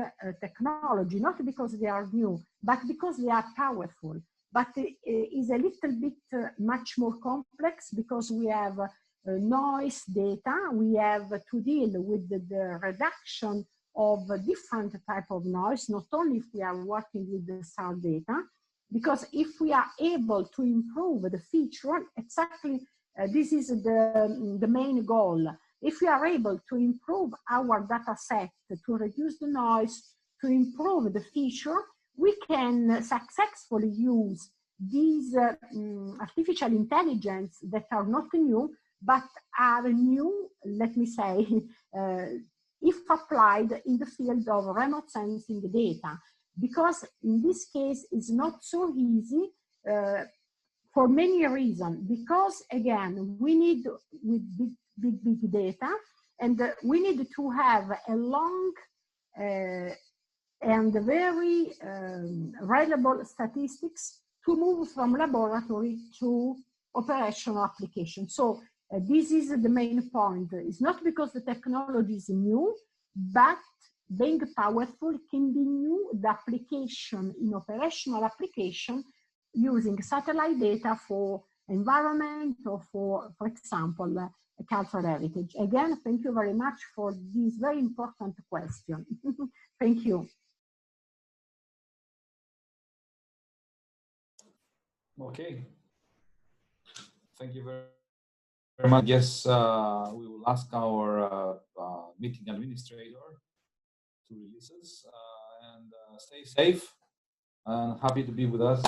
technology, not because they are new, but because they are powerful. But it is a little bit much more complex because we have noise data. We have to deal with the reduction of different type of noise, not only if we are working with the sound data, because if we are able to improve the feature, exactly this is the main goal. If we are able to improve our data set, to reduce the noise, to improve the feature, we can successfully use these artificial intelligence that are not new, but are new, let me say, if applied in the field of remote sensing data. Because in this case, it's not so easy for many reasons. Because again, we need with big data, and we need to have a long and very reliable statistics to move from laboratory to operational application. So this is the main point. It's not because the technology is new, but being powerful can be new, the application in operational application using satellite data for environment or for example, cultural heritage. Again, thank you very much for this very important question. Thank you. Okay. Thank you very much. Yes, we will ask our meeting administrator to release us, and stay safe and happy to be with us.